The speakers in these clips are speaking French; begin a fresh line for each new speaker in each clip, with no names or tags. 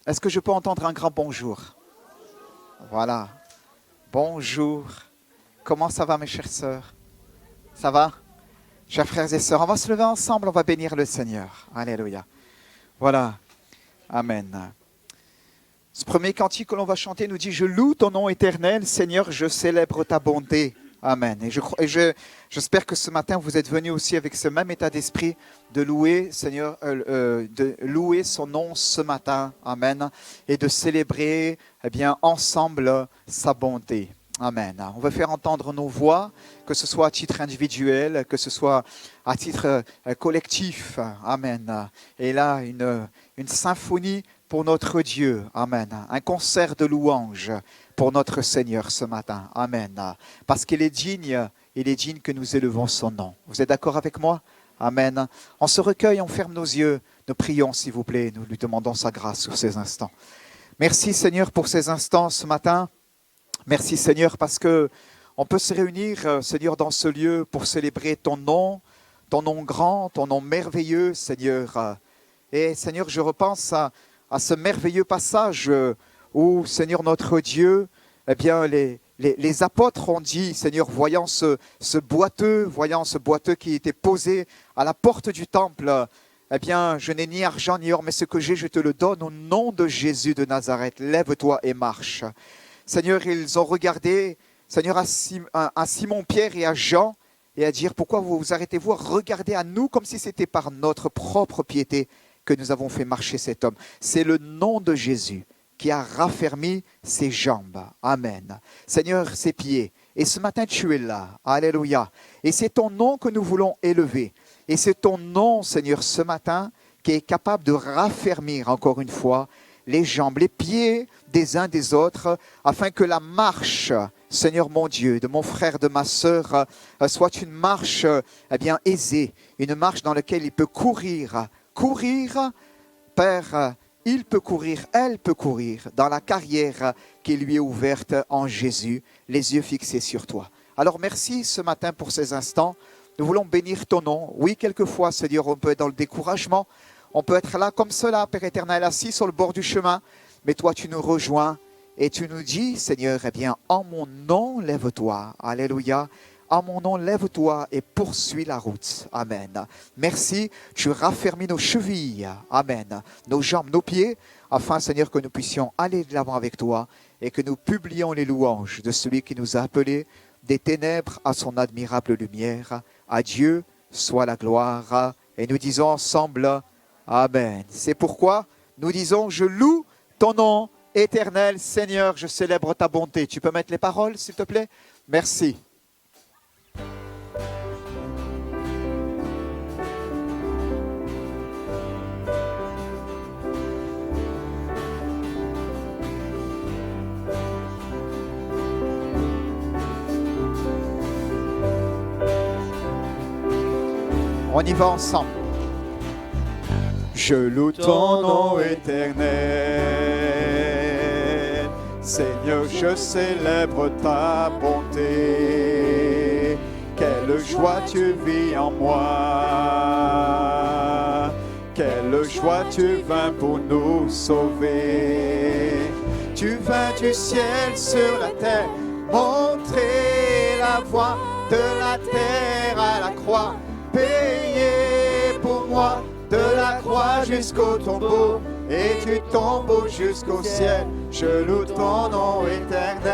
Est-ce que je peux entendre un grand bonjour? Voilà. Bonjour. Comment ça va, mes chères sœurs? Ça va? Chers frères et sœurs, on va se lever ensemble, on va bénir le Seigneur. Alléluia. Voilà. Amen. Ce premier cantique que l'on va chanter nous dit « Je loue ton nom éternel, Seigneur, je célèbre ta bonté. » Amen. J'espère que ce matin, vous êtes venus aussi avec ce même état d'esprit de louer, Seigneur, de louer son nom ce matin. Amen. Et de célébrer, ensemble sa bonté. Amen. On va faire entendre nos voix, que ce soit à titre individuel, que ce soit à titre collectif. Amen. Et là, une symphonie pour notre Dieu. Amen. Un concert de louanges pour notre Seigneur ce matin. Amen. Parce qu'il est digne que nous élevons son nom. Vous êtes d'accord avec moi? Amen. On se recueille, on ferme nos yeux. Nous prions, s'il vous plaît. Nous lui demandons sa grâce sur ces instants. Merci, Seigneur, pour ces instants ce matin. Merci, Seigneur, parce que on peut se réunir, Seigneur, dans ce lieu pour célébrer ton nom grand, ton nom merveilleux, Seigneur. Et, Seigneur, je repense à ce merveilleux passage où, Seigneur notre Dieu, les apôtres ont dit, Seigneur, voyant ce boiteux qui était posé à la porte du temple, je n'ai ni argent ni or, mais ce que j'ai, je te le donne au nom de Jésus de Nazareth. Lève-toi et marche. Seigneur, ils ont regardé, Seigneur, à Simon-Pierre et à Jean, et à dire, pourquoi vous arrêtez-vous à regarder à nous comme si c'était par notre propre piété que nous avons fait marcher cet homme. C'est le nom de Jésus qui a raffermi ses jambes. Amen. Seigneur, ses pieds. Et ce matin, tu es là. Alléluia. Et c'est ton nom que nous voulons élever. Et c'est ton nom, Seigneur, ce matin, qui est capable de raffermir encore une fois les jambes, les pieds des uns des autres, afin que la marche, Seigneur mon Dieu, de mon frère, de ma sœur, soit une marche aisée, une marche dans laquelle il peut courir, Père, il peut courir, elle peut courir dans la carrière qui lui est ouverte en Jésus, les yeux fixés sur toi. Alors merci ce matin pour ces instants. Nous voulons bénir ton nom. Oui, quelquefois, Seigneur, on peut être dans le découragement. On peut être là comme cela, Père éternel, assis sur le bord du chemin. Mais toi, tu nous rejoins et tu nous dis, Seigneur, en mon nom, lève-toi. Alléluia. En mon nom, lève-toi et poursuis la route. Amen. Merci, tu raffermis nos chevilles. Amen. Nos jambes, nos pieds, afin, Seigneur, que nous puissions aller de l'avant avec toi et que nous publions les louanges de celui qui nous a appelés des ténèbres à son admirable lumière. À Dieu soit la gloire. Et nous disons ensemble, Amen. C'est pourquoi nous disons, je loue ton nom éternel, Seigneur, je célèbre ta bonté. Tu peux mettre les paroles, s'il te plaît? Merci. On y va ensemble. Je loue ton nom éternel, Seigneur, je célèbre ta bonté. Quelle joie tu vis en moi, quelle joie tu vins pour nous sauver. Tu vins du ciel sur la terre, montrer la voie de la terre à la croix, payé pour moi. De la croix jusqu'au tombeau, et du tombeau jusqu'au ciel, je loue ton nom éternel.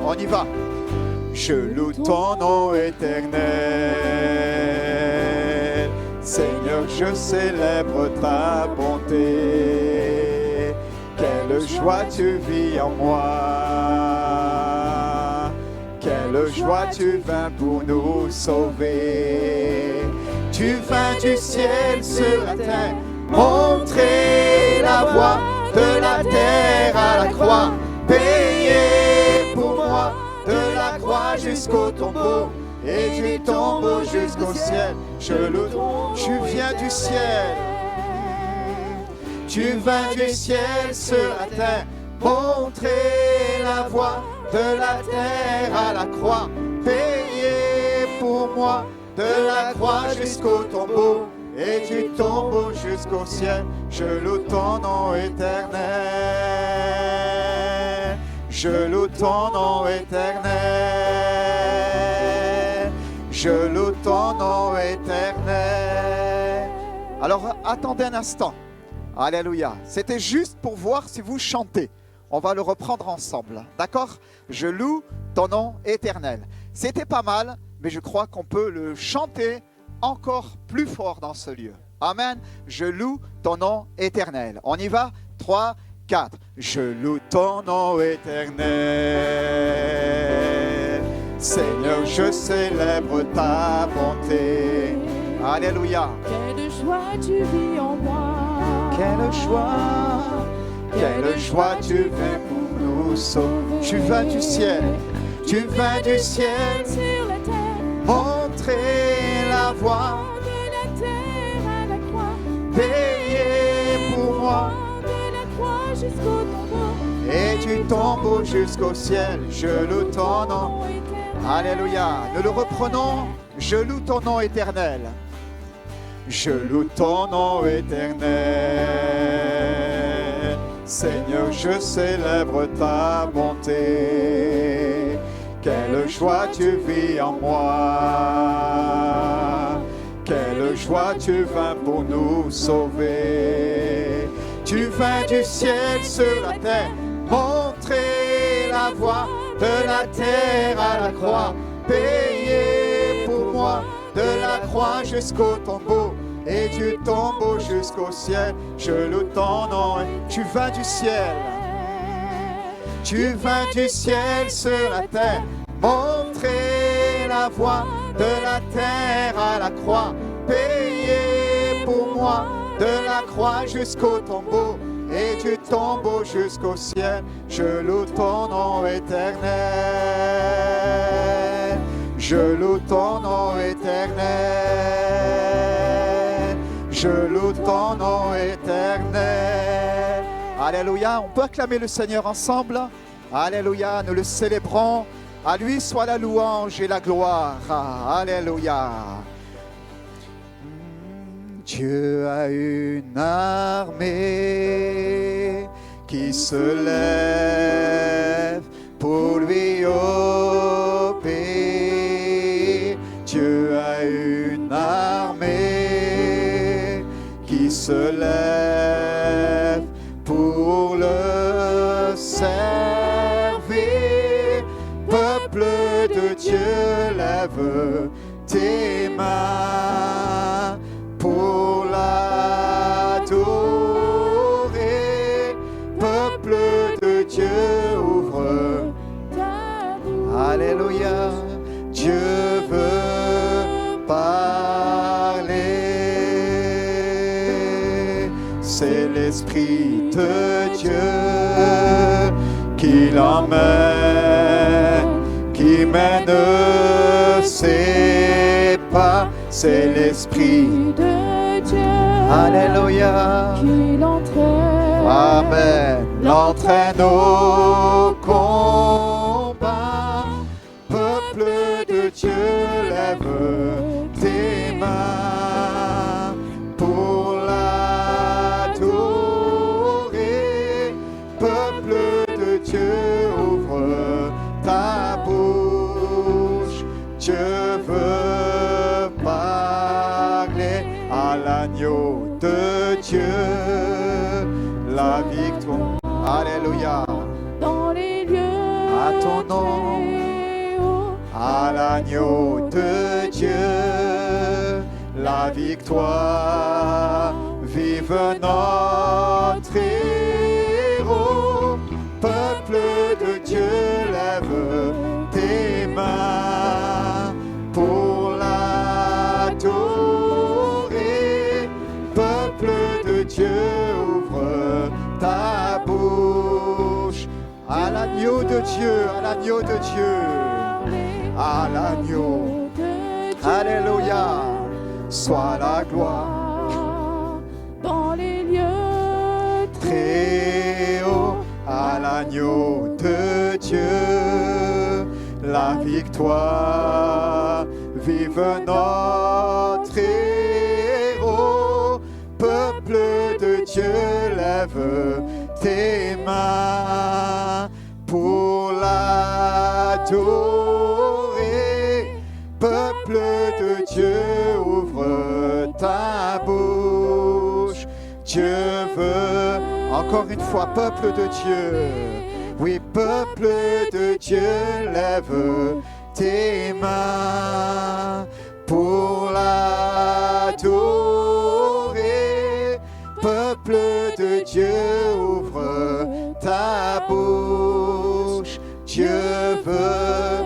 On y va. Je loue ton nom éternel, Seigneur, je célèbre ta bonté. Quelle joie tu vis en moi, quelle joie tu vins pour nous sauver. Tu vins du ciel sur la terre, montrer la voie de la terre à la croix, payé pour moi, de la croix jusqu'au tombeau, et du tombeau jusqu'au ciel. Je loue, tu viens du ciel. Tu vins du ciel sur la terre, montrer la voie de la terre à la croix, payé pour pour moi, de la croix jusqu'au tombeau, et du tombeau jusqu'au ciel, je loue ton nom éternel. Je loue ton nom éternel. Je loue ton nom éternel. Alors attendez un instant. Alléluia. C'était juste pour voir si vous chantez. On va le reprendre ensemble. D'accord? Je loue ton nom éternel. C'était pas mal, mais je crois qu'on peut le chanter encore plus fort dans ce lieu. Amen. Je loue ton nom éternel. On y va? 3, 4. Je loue ton nom éternel. Seigneur, je célèbre ta bonté. Alléluia.
Quelle joie tu vis en moi.
Quelle joie tu viens pour nous sauver. Tu viens du ciel, tu viens du ciel,
Sur la terre,
montrer la voie,
de la terre à la croix,
payer pour moi,
de la croix jusqu'au tombeau,
et du tombeau jusqu'au ciel, je loue ton nom. Alléluia, nous le reprenons, je loue ton nom éternel. Je loue ton nom éternel. Seigneur, je célèbre ta bonté. Quelle joie tu vis en moi. Quelle joie tu viens pour nous sauver. Tu viens du ciel sur la terre, montrer la voie, de la terre à la croix, payer pour moi, de la croix jusqu'au tombeau, et du tombeau jusqu'au ciel, je loue ton nom. Tu viens du ciel, tu viens du ciel sur la terre, montrer la voie, de la terre à la croix, payer pour moi, de la croix jusqu'au tombeau, et du tombeau jusqu'au ciel, je loue ton nom éternel. Je loue ton nom éternel. Je loue ton nom éternel. Alléluia. On peut acclamer le Seigneur ensemble. Alléluia. Nous le célébrons. À lui soit la louange et la gloire. Alléluia. Dieu a une armée qui se lève pour lui obéir. Dieu a une armée qui se lève pour le servir. Peuple de Dieu, lève tes mains pour l'adorer. Peuple de Dieu, ouvre ta bouche. Alléluia. Dieu veut parler. C'est l'Esprit de Dieu qui l'emmène, qui mène ses pas. C'est l'Esprit
de Dieu,
Alléluia,
qui l'entraîne,
Amen, l'entraîne au combat. Peuple de Dieu, lève tes mains pour l'adorer. Peuple de Dieu, ouvre ta bouche. Dieu veut parler à l'agneau de Dieu, la victoire. Alléluia.
dans les lieux
À ton nom,
très hauts,
à l'agneau de Dieu, la victoire. Vive notre héros. Peuple de Dieu, lève tes mains pour l'adorer. Peuple de Dieu, ouvre ta bouche. À l'agneau de Dieu, à l'agneau de Dieu, à l'agneau. Alléluia. Sois la gloire
dans les lieux
très haut, à l'agneau de Dieu, la victoire. vive notre héros. Peuple de Dieu, lève tes mains pour l'adorer. Peuple de Dieu, ouvre ta bouche. Dieu veut, encore une fois, peuple de Dieu. Oui, peuple de Dieu, lève tes mains pour l'adorer. Peuple de Dieu, ouvre ta bouche. Dieu veut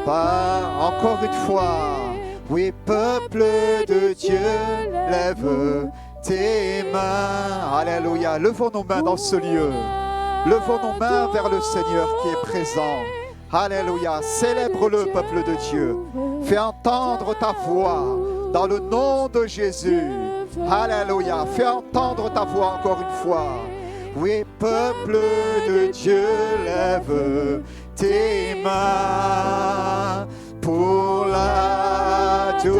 pas, encore une fois. Oui, peuple de Dieu, lève tes mains. Alléluia. Levons nos mains dans ce lieu. Levons nos mains vers le Seigneur qui est présent. Alléluia. Célèbre-le, peuple de Dieu. Fais entendre ta voix dans le nom de Jésus. Alléluia. Fais entendre ta voix encore une fois. Oui, peuple de Dieu, lève tes mains pour l'adorer.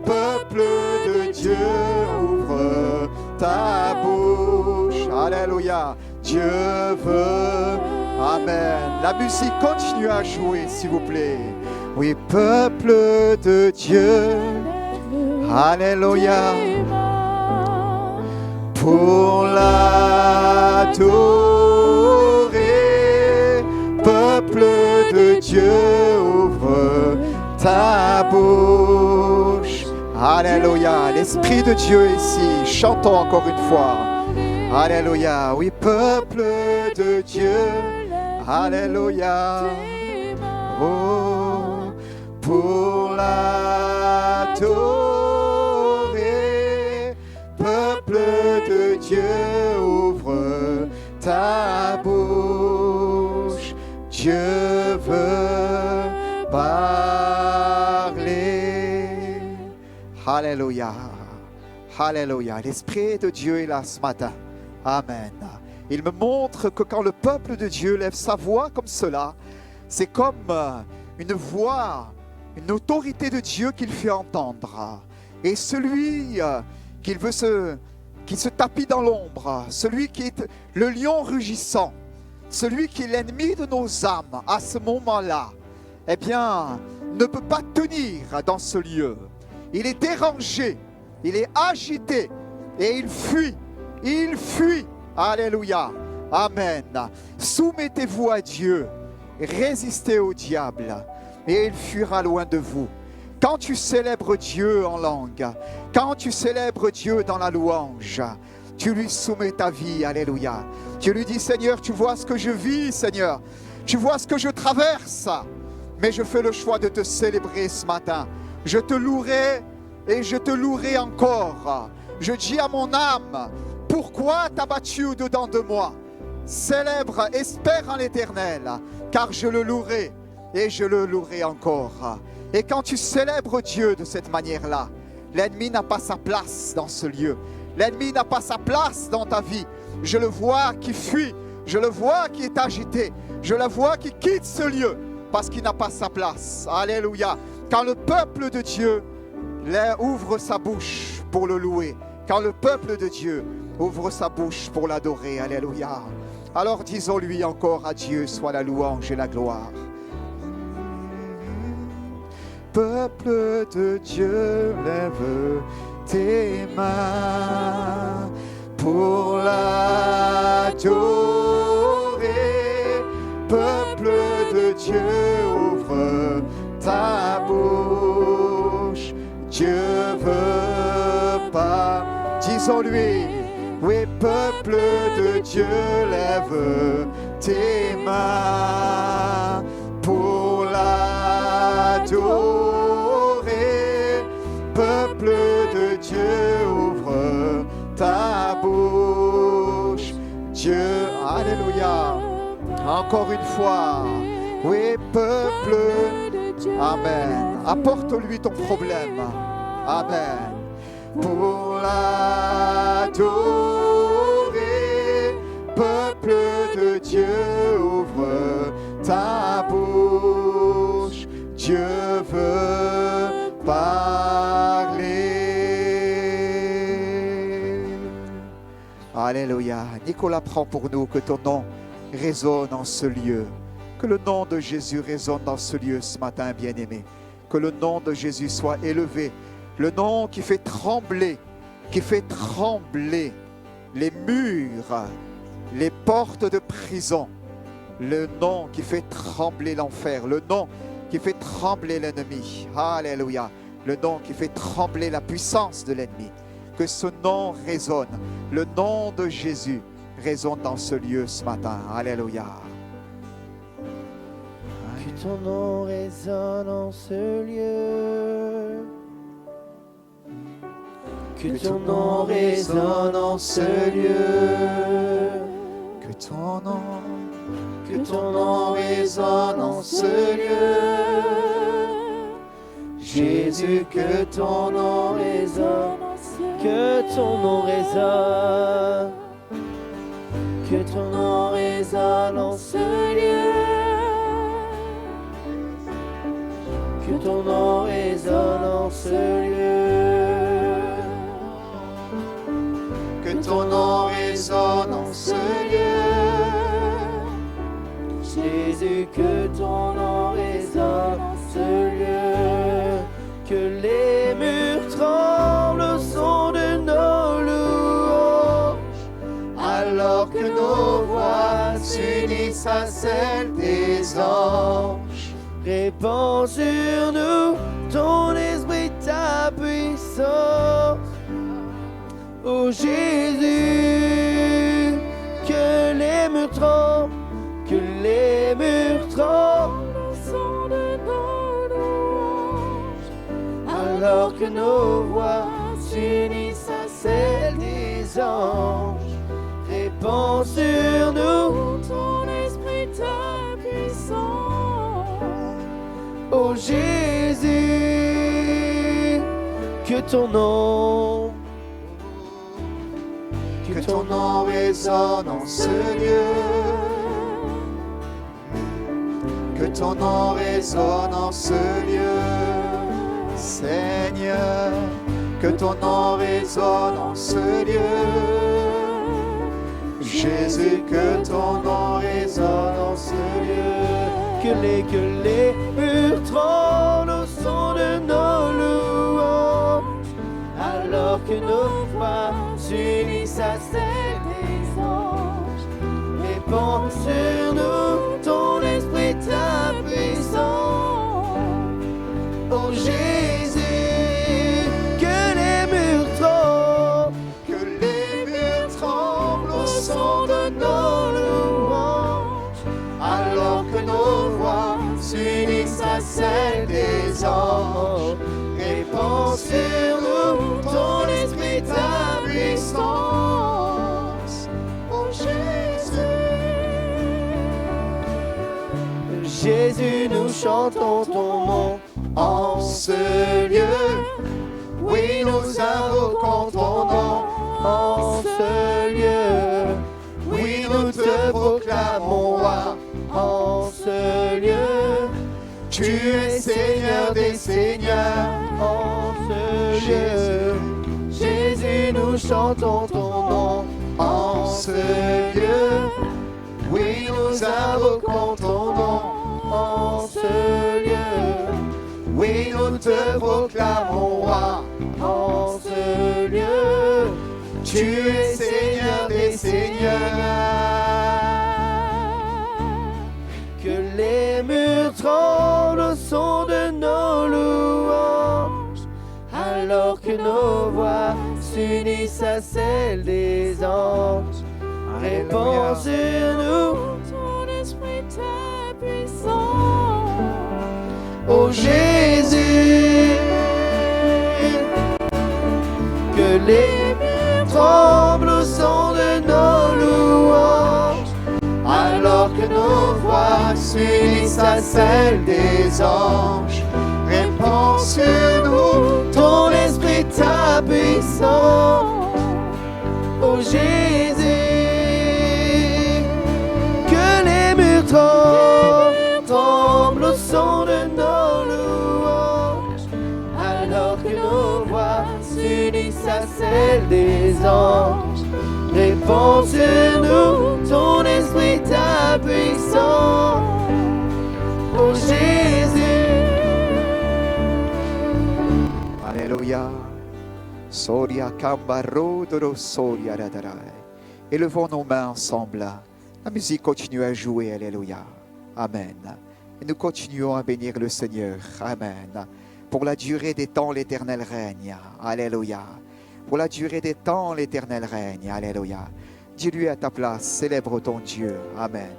Peuple de Dieu, ouvre ta bouche. Alléluia. Dieu veut. Amen. La musique continue à jouer, s'il vous plaît. Oui, peuple de Dieu. Alléluia. Pour l'adorer, peuple de Dieu, ouvre ta bouche. Alléluia. L'Esprit de Dieu est ici. Chantons encore une fois. Alléluia. Oui, peuple de Dieu. Alléluia. Oh, pour l'adorer, peuple de Dieu, ouvre ta bouche. Dieu veut parler. Alléluia. Alléluia. L'Esprit de Dieu est là ce matin. Amen. Il me montre que quand le peuple de Dieu lève sa voix comme cela, c'est comme une voix, une autorité de Dieu qu'il fait entendre. Et celui qui se tapit dans l'ombre, celui qui est le lion rugissant, celui qui est l'ennemi de nos âmes à ce moment-là, eh bien, ne peut pas tenir dans ce lieu. Il est dérangé, il est agité et il fuit. Il fuit. Alléluia. Amen. Soumettez-vous à Dieu. Résistez au diable et il fuira loin de vous. Quand tu célèbres Dieu en langue, quand tu célèbres Dieu dans la louange, tu lui soumets ta vie. Alléluia. Tu lui dis, Seigneur, tu vois ce que je vis, Seigneur. Tu vois ce que je traverse. Mais je fais le choix de te célébrer ce matin. Je te louerai et je te louerai encore. Je dis à mon âme, pourquoi t'as battu au-dedans de moi? Célèbre, espère en l'Éternel, car je le louerai et je le louerai encore. Et quand tu célèbres Dieu de cette manière-là, l'ennemi n'a pas sa place dans ce lieu. L'ennemi n'a pas sa place dans ta vie. Je le vois qui fuit, je le vois qui est agité, je le vois qui quitte ce lieu parce qu'il n'a pas sa place. Alléluia. Quand le peuple de Dieu ouvre sa bouche pour le louer, quand le peuple de Dieu ouvre sa bouche pour l'adorer, alléluia. Alors disons-lui encore, à Dieu soit la louange et la gloire. Peuple de Dieu, lève tes mains pour l'adorer. Peuple de Dieu, ouvre ta bouche. Dieu veut pas. Disons-lui, oui, peuple de Dieu, lève tes mains pour l'adorer. Peuple de Dieu, ouvre ta bouche. Dieu, alléluia. Encore une fois, oui, peuple, amen. Apporte-lui ton problème, amen. Pour l'adorer, peuple de Dieu, ouvre ta bouche. Dieu veut parler. Alléluia. Nicolas, prends pour nous que ton nom résonne en ce lieu. Que le nom de Jésus résonne dans ce lieu ce matin, bien-aimé. Que le nom de Jésus soit élevé. Le nom qui fait trembler les murs, les portes de prison. Le nom qui fait trembler l'enfer. Le nom qui fait trembler l'ennemi. Alléluia. Le nom qui fait trembler la puissance de l'ennemi. Que ce nom résonne. Le nom de Jésus résonne dans ce lieu ce matin. Alléluia.
Que ton nom résonne en ce lieu. Que ton nom résonne en ce lieu.
Que ton nom
résonne en ce lieu. Jésus, que ton nom résonne. Que ton nom résonne. Que ton nom résonne en ce lieu. Que ton nom résonne en ce lieu.
Que ton nom résonne en ce lieu.
Jésus, que ton nom résonne en ce lieu. Que les murs tremblent au son de nos louanges.
Alors que nos voix s'unissent à celles des anges.
Répands sur nous ton esprit, ta puissance. Ô Jésus, que les murs tremblent, que les murs tremblent au son de nos louanges. Alors que nos voix s'unissent à celles des anges. Répands sur nous ton esprit, ta puissance. Ô Jésus, que ton nom
résonne en ce lieu. Que ton nom résonne en ce lieu. Seigneur, que ton nom résonne en ce lieu. Jésus, que ton nom résonne en ce lieu.
Que les murs tremblent au son de nos louanges. Alors que nos voix s'unissent à celles des anges. Répands sur nous ton esprit, ta puissance. Ô Jésus, que les murs tremblent.
Que les murs tremblent
Au son de nos louanges.
alors que nos voix s'unissent à celles des anges.
Répands sur nous ton esprit, ta
puissance. Oh Jésus,
Jésus, nous chantons ton nom
en ce lieu, oui, nous invoquons ton nom
en ce lieu.
oui, nous te proclamons roi
En ce lieu,
tu es Seigneur des seigneurs.
en ce lieu, Jésus, nous chantons ton nom
En ce lieu, oui, nous invoquons ton nom.
en ce lieu,
Oui, nous te proclamons roi.
en ce lieu.
Tu es Seigneur des seigneurs.
Que les murs tremblent au son de nos louanges. Alors que nos voix s'unissent à celles des anges. Répands sur nous ton esprit, ta puissance. Ô Jésus, que les murs tremblent au son de nos louanges.
Alors que nos voix s'unissent à celles des anges. Répands sur nous
Ton esprit, ta puissance. Ô Jésus, que les murs tremblent au son de nos louanges. appel des anges. Répands sur nous ton esprit, ta puissance. Oh Jésus.
Alléluia. Soria Kambaro Doro Soria Radarai. Élevons nos mains ensemble. La musique continue à jouer. Alléluia. Amen. Et nous continuons à bénir le Seigneur. Amen. Pour la durée des temps, l'Éternel règne. Alléluia. Pour la durée des temps, l'Éternel règne. Alléluia. Dis-lui à ta place, célèbre ton Dieu. Amen.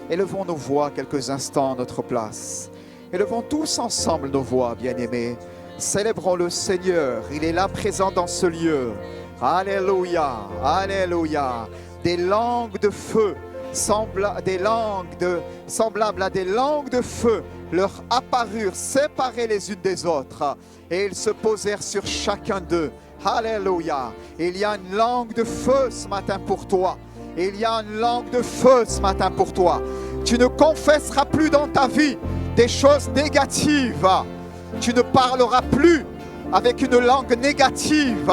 Élevons nos voix quelques instants à notre place. Élevons tous ensemble nos voix, bien-aimés. Célébrons le Seigneur. Il est là présent dans ce lieu. Alléluia. Alléluia. Des langues de feu, semblables à des langues de feu, leur apparurent séparées les unes des autres. Et ils se posèrent sur chacun d'eux. Alléluia. Il y a une langue de feu ce matin pour toi. Il y a une langue de feu ce matin pour toi. Tu ne confesseras plus dans ta vie des choses négatives. Tu ne parleras plus avec une langue négative,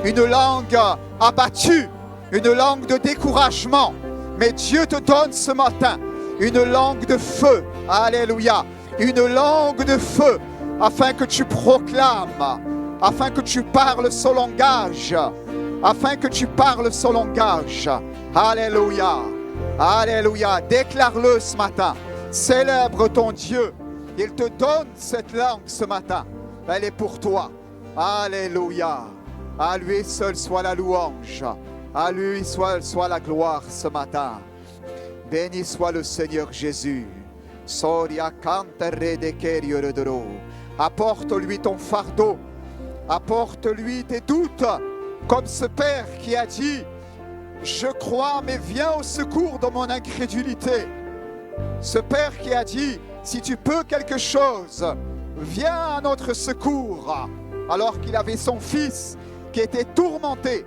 une langue abattue, une langue de découragement. Mais Dieu te donne ce matin une langue de feu. Alléluia. Une langue de feu afin que tu proclames, afin que tu parles son langage, afin que tu parles son langage. Alléluia. Alléluia. Déclare-le ce matin. Célèbre ton Dieu. Il te donne cette langue ce matin. Elle est pour toi. Alléluia. À lui seul soit la louange. À lui soit la gloire ce matin. Béni soit le Seigneur Jésus. Soria cantere de kerio. Apporte-lui ton fardeau. Apporte-lui tes doutes. Comme ce Père qui a dit: je crois, mais viens au secours de mon incrédulité. Ce Père qui a dit: si tu peux quelque chose, viens à notre secours. Alors qu'il avait son fils qui était tourmenté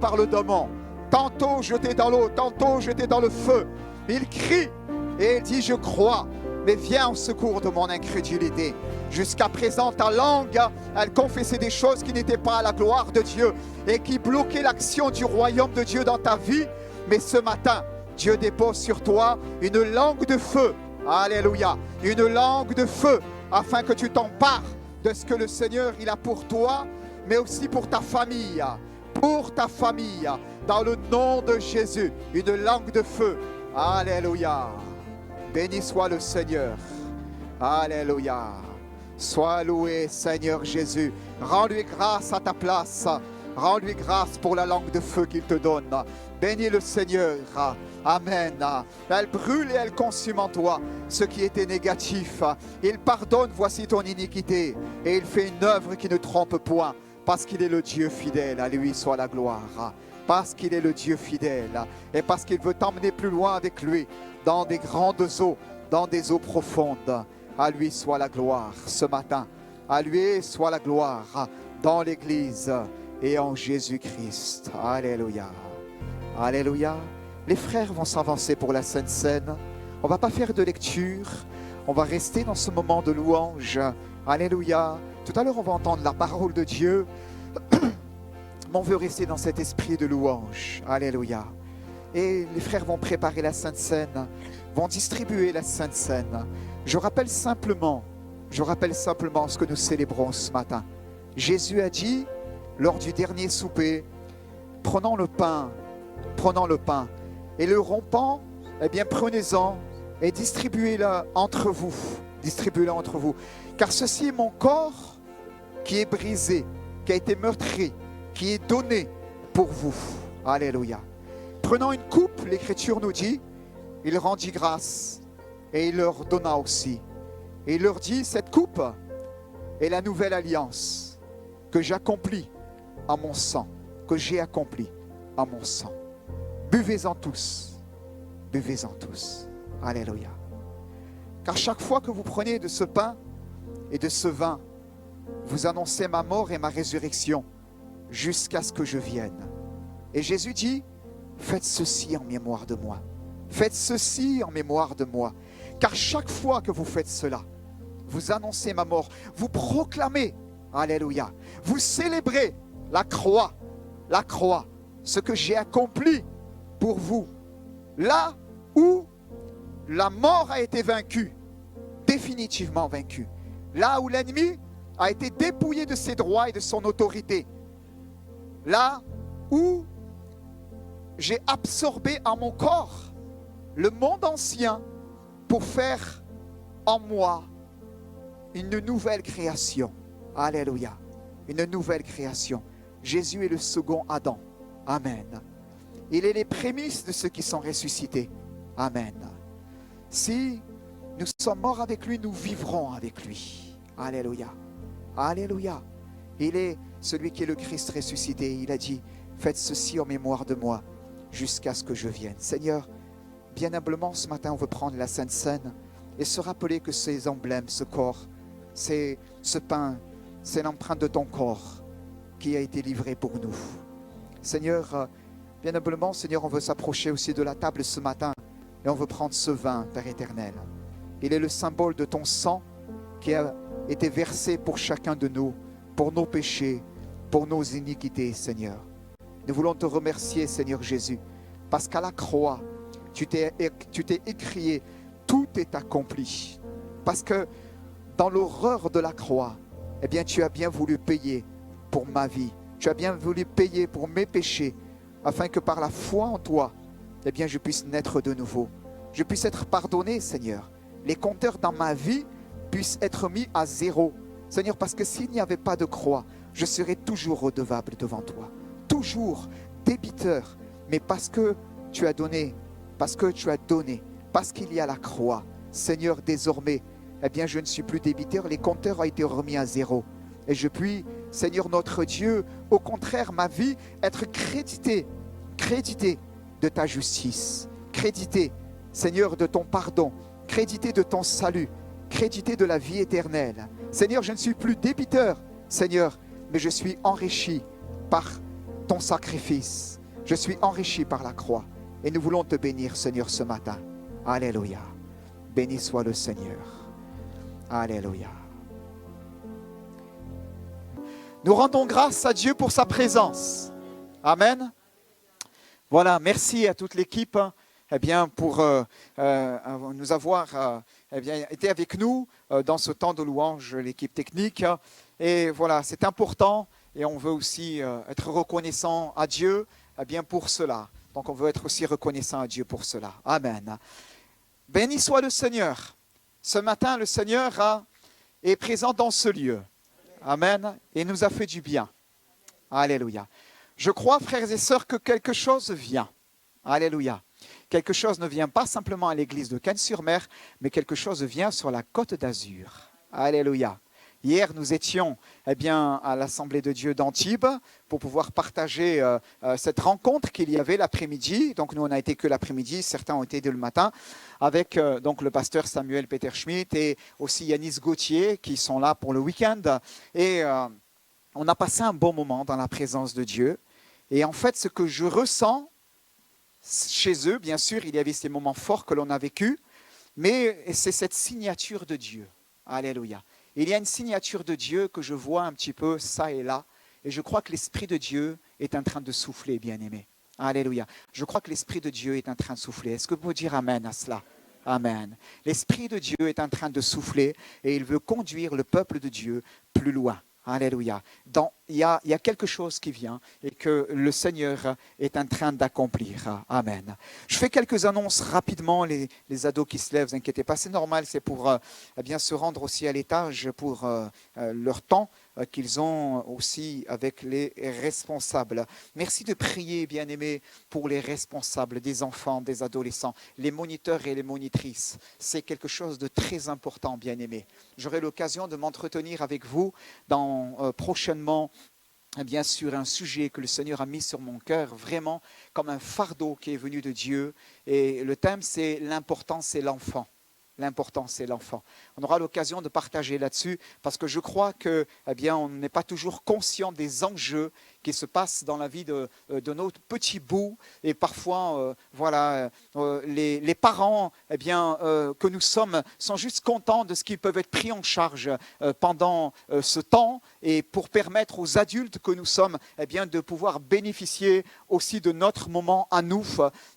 par le démon, tantôt jeté dans l'eau, tantôt jeté dans le feu. Il crie et il dit: je crois, mais viens au secours de mon incrédulité. Jusqu'à présent, ta langue, elle confessait des choses qui n'étaient pas à la gloire de Dieu et qui bloquaient l'action du royaume de Dieu dans ta vie. Mais ce matin, Dieu dépose sur toi une langue de feu. Alléluia. Une langue de feu afin que tu t'empares de ce que le Seigneur il a pour toi, mais aussi pour ta famille. Pour ta famille, dans le nom de Jésus, une langue de feu. Alléluia. Béni soit le Seigneur. Alléluia. Sois loué, Seigneur Jésus. Rends-lui grâce à ta place. Rends-lui grâce pour la langue de feu qu'il te donne. Bénis le Seigneur. Amen. Elle brûle et elle consume en toi ce qui était négatif. Il pardonne, voici ton iniquité. Et il fait une œuvre qui ne trompe point. Parce qu'il est le Dieu fidèle, à lui soit la gloire. Parce qu'il est le Dieu fidèle. Et parce qu'il veut t'emmener plus loin avec lui. Dans des grandes eaux, dans des eaux profondes. À lui soit la gloire ce matin. À lui soit la gloire dans l'Église et en Jésus-Christ. Alléluia. Alléluia. Les frères vont s'avancer pour la Sainte Seine. On ne va pas faire de lecture. On va rester dans ce moment de louange. Alléluia. Tout à l'heure, on va entendre la parole de Dieu. Mais on veut rester dans cet esprit de louange. Alléluia. Et les frères vont préparer la Sainte Seine, vont distribuer la Sainte Seine. Je rappelle simplement ce que nous célébrons ce matin. Jésus a dit, lors du dernier souper, prenons le pain, et le rompant, eh bien prenez-en et distribuez-le entre vous. Distribuez-le entre vous. Car ceci est mon corps qui est brisé, qui a été meurtri, qui est donné pour vous. Alléluia. Prenant une coupe, l'Écriture nous dit, il rendit grâce et il leur donna aussi. Et il leur dit, cette coupe est la nouvelle alliance que j'accomplis en mon sang, que j'ai accompli en mon sang. Buvez-en tous, buvez-en tous. Alléluia. Car chaque fois que vous prenez de ce pain et de ce vin, vous annoncez ma mort et ma résurrection jusqu'à ce que je vienne. Et Jésus dit, faites ceci en mémoire de moi. Faites ceci en mémoire de moi. Car chaque fois que vous faites cela, vous annoncez ma mort, vous proclamez, alléluia, vous célébrez la croix, ce que j'ai accompli pour vous. Là où la mort a été vaincue, définitivement vaincue. Là où l'ennemi a été dépouillé de ses droits et de son autorité. Là où j'ai absorbé en mon corps le monde ancien pour faire en moi une nouvelle création. Alléluia. Une nouvelle création. Jésus est le second Adam. Amen. Il est les prémices de ceux qui sont ressuscités. Amen. Si nous sommes morts avec lui, nous vivrons avec lui. Alléluia. Alléluia. Il est celui qui est le Christ ressuscité. Il a dit, faites ceci en mémoire de moi jusqu'à ce que je vienne. Seigneur, bien humblement ce matin, on veut prendre la Sainte Seine et se rappeler que ces emblèmes, ce corps, c'est ce pain, c'est l'empreinte de ton corps qui a été livré pour nous. Seigneur, bien humblement, Seigneur, on veut s'approcher aussi de la table ce matin et on veut prendre ce vin, Père éternel. Il est le symbole de ton sang qui a été versé pour chacun de nous, pour nos péchés, pour nos iniquités, Seigneur. Nous voulons te remercier, Seigneur Jésus, parce qu'à la croix, tu t'es écrié, tout est accompli. Parce que dans l'horreur de la croix, eh bien, tu as bien voulu payer pour ma vie. Tu as bien voulu payer pour mes péchés, afin que par la foi en toi, eh bien, je puisse naître de nouveau. Je puisse être pardonné, Seigneur. Les compteurs dans ma vie puissent être mis à zéro. Seigneur, parce que s'il n'y avait pas de croix, je serais toujours redevable devant toi. Toujours débiteur. Mais parce que tu as donné, parce qu'il y a la croix, Seigneur, désormais, eh bien, je ne suis plus débiteur. Les compteurs ont été remis à zéro. Et je puis, Seigneur notre Dieu, au contraire, ma vie, être crédité de ta justice, crédité, Seigneur, de ton pardon, crédité de ton salut, crédité de la vie éternelle. Seigneur, je ne suis plus débiteur, Seigneur, mais je suis enrichi par ton sacrifice. Je suis enrichi par la croix. Et nous voulons te bénir, Seigneur, ce matin. Alléluia. Béni soit le Seigneur. Alléluia. Nous rendons grâce à Dieu pour sa présence. Amen. Voilà, merci à toute l'équipe pour nous avoir été avec nous dans ce temps de louange, l'équipe technique. Et voilà, c'est important et on veut aussi être reconnaissant à Dieu pour cela. Donc on veut être aussi reconnaissant à Dieu pour cela. Amen. Béni soit le Seigneur. Ce matin, le Seigneur est présent dans ce lieu. Amen. Et nous a fait du bien. Alléluia. Je crois, frères et sœurs, que quelque chose vient. Alléluia. Quelque chose ne vient pas simplement à l'église de Cannes-sur-Mer, mais quelque chose vient sur la Côte d'Azur. Alléluia. Hier, nous étions à l'Assemblée de Dieu d'Antibes pour pouvoir partager cette rencontre qu'il y avait l'après-midi. Donc, nous, on n'a été que l'après-midi, certains ont été dès le matin, avec donc le pasteur Samuel Peter Schmidt et aussi Yanis Gauthier qui sont là pour le week-end. Et on a passé un bon moment dans la présence de Dieu. Et en fait, ce que je ressens chez eux, bien sûr, il y avait ces moments forts que l'on a vécus, mais c'est cette signature de Dieu. Alléluia. Il y a une signature de Dieu que je vois un petit peu ça et là. Et je crois que l'Esprit de Dieu est en train de souffler, bien-aimé. Alléluia. Je crois que l'Esprit de Dieu est en train de souffler. Est-ce que vous pouvez dire Amen à cela? Amen. L'Esprit de Dieu est en train de souffler et il veut conduire le peuple de Dieu plus loin. Alléluia. Il y a quelque chose qui vient et que le Seigneur est en train d'accomplir. Amen. Je fais quelques annonces rapidement. Les ados qui se lèvent, ne vous inquiétez pas, c'est normal. C'est pour se rendre aussi à l'étage pour leur temps qu'ils ont aussi avec les responsables. Merci de prier, bien-aimés, pour les responsables des enfants, des adolescents, les moniteurs et les monitrices. C'est quelque chose de très important, bien-aimés. J'aurai l'occasion de m'entretenir avec vous prochainement sur un sujet que le Seigneur a mis sur mon cœur, vraiment comme un fardeau qui est venu de Dieu. Et le thème, c'est l'important, c'est l'enfant. L'important, c'est l'enfant. On aura l'occasion de partager là-dessus parce que je crois que, eh bien, on n'est pas toujours conscient des enjeux qui se passent dans la vie de nos petits bouts. Et parfois, les parents, eh bien, que nous sommes, sont juste contents de ce qu'ils peuvent être pris en charge pendant ce temps et pour permettre aux adultes que nous sommes, eh bien, de pouvoir bénéficier aussi de notre moment à nous.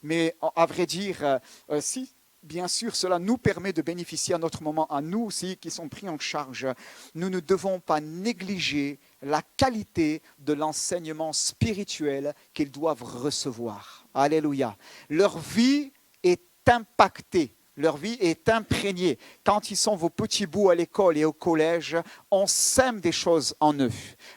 Mais à vrai dire, si bien sûr, cela nous permet de bénéficier à notre moment, à nous aussi qui sont pris en charge. Nous ne devons pas négliger la qualité de l'enseignement spirituel qu'ils doivent recevoir. Alléluia. Leur vie est impactée. Leur vie est imprégnée. Quand ils sont vos petits bouts à l'école et au collège, on sème des choses en eux.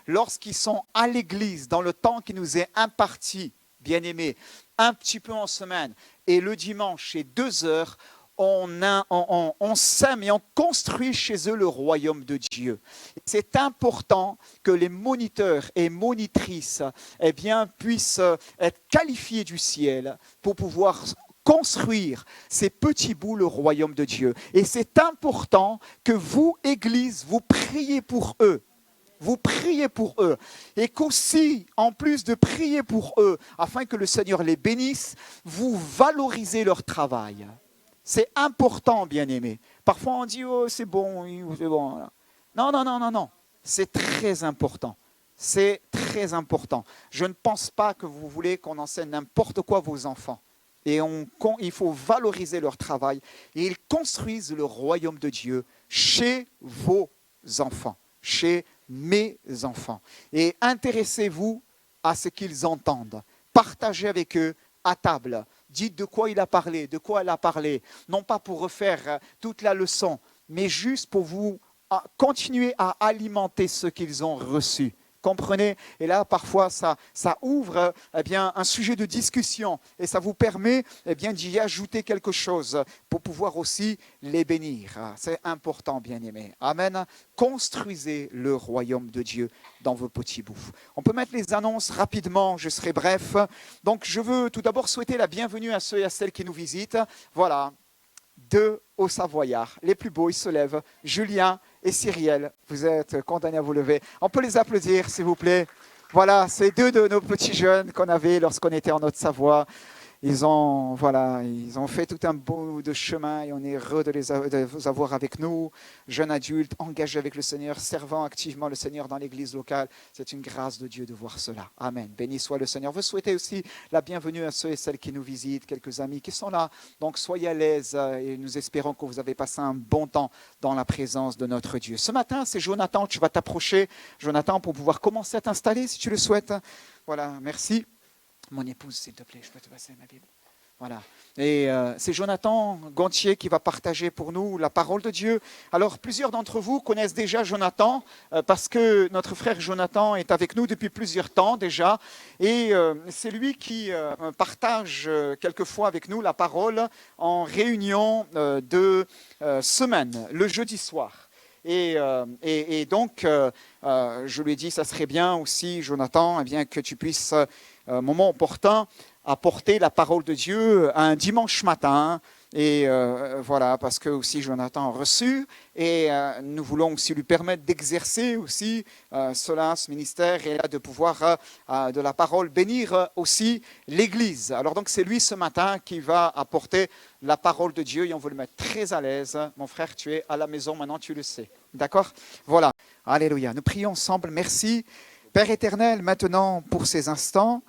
Lorsqu'ils sont à l'église, dans le temps qui nous est imparti, bien-aimés, un petit peu en semaine, et le dimanche, c'est 2 heures, on sème et on construit chez eux le royaume de Dieu. C'est important que les moniteurs et monitrices eh bien, puissent être qualifiés du ciel pour pouvoir construire ces petits bouts le royaume de Dieu. Et c'est important que vous, Église, vous priez pour eux. Vous priez pour eux et qu'aussi, en plus de prier pour eux, afin que le Seigneur les bénisse, vous valorisez leur travail. C'est important, bien-aimés. Parfois, on dit, oh, c'est bon, c'est bon. Non, non, non, non, non. C'est très important. C'est très important. Je ne pense pas que vous voulez qu'on enseigne n'importe quoi à vos enfants. Et il faut valoriser leur travail. Et ils construisent le royaume de Dieu chez vos enfants, chez mes enfants. Et intéressez-vous à ce qu'ils entendent. Partagez avec eux à table. Dites de quoi il a parlé, de quoi elle a parlé. Non pas pour refaire toute la leçon, mais juste pour vous continuer à alimenter ce qu'ils ont reçu. Comprenez? Et là, parfois, ça ouvre eh bien, un sujet de discussion et ça vous permet eh bien, d'y ajouter quelque chose pour pouvoir aussi les bénir. C'est important, bien-aimés. Amen. Construisez le royaume de Dieu dans vos petits bouts. On peut mettre les annonces rapidement, je serai bref. Donc, je veux tout d'abord souhaiter la bienvenue à ceux et à celles qui nous visitent. Voilà. 2 Hauts-Savoyards, les plus beaux, ils se lèvent. Julien et Cyrielle, vous êtes condamnés à vous lever. On peut les applaudir, s'il vous plaît. Voilà, c'est 2 de nos petits jeunes qu'on avait lorsqu'on était en Haute-Savoie. Ils ont fait tout un bout de chemin et on est heureux de vous avoir avec nous. Jeunes adultes, engagés avec le Seigneur, servant activement le Seigneur dans l'église locale. C'est une grâce de Dieu de voir cela. Amen. Béni soit le Seigneur. Vous souhaitez aussi la bienvenue à ceux et celles qui nous visitent, quelques amis qui sont là. Donc soyez à l'aise et nous espérons que vous avez passé un bon temps dans la présence de notre Dieu. Ce matin, c'est Jonathan, tu vas t'approcher. Jonathan, pour pouvoir commencer à t'installer si tu le souhaites. Voilà, merci. Mon épouse, s'il te plaît, je peux te passer ma Bible. Voilà. Et c'est Jonathan Gontier qui va partager pour nous la parole de Dieu. Alors, plusieurs d'entre vous connaissent déjà Jonathan parce que notre frère Jonathan est avec nous depuis plusieurs temps déjà. Et c'est lui qui partage quelquefois avec nous la parole en réunion de semaine, le jeudi soir. Et donc, je lui ai dit, ça serait bien aussi, Jonathan, eh bien, que tu puisses, moment opportun, apporter la parole de Dieu un dimanche matin. Et voilà, parce que aussi Jonathan a reçu. Et nous voulons aussi lui permettre d'exercer aussi cela, ce ministère, et là de pouvoir, de la parole, bénir aussi l'Église. Alors donc, c'est lui ce matin qui va apporter la parole de Dieu et on veut le mettre très à l'aise. Mon frère, tu es à la maison, maintenant tu le sais. D'accord? Voilà. Alléluia. Nous prions ensemble. Merci, Père éternel, maintenant pour ces instants.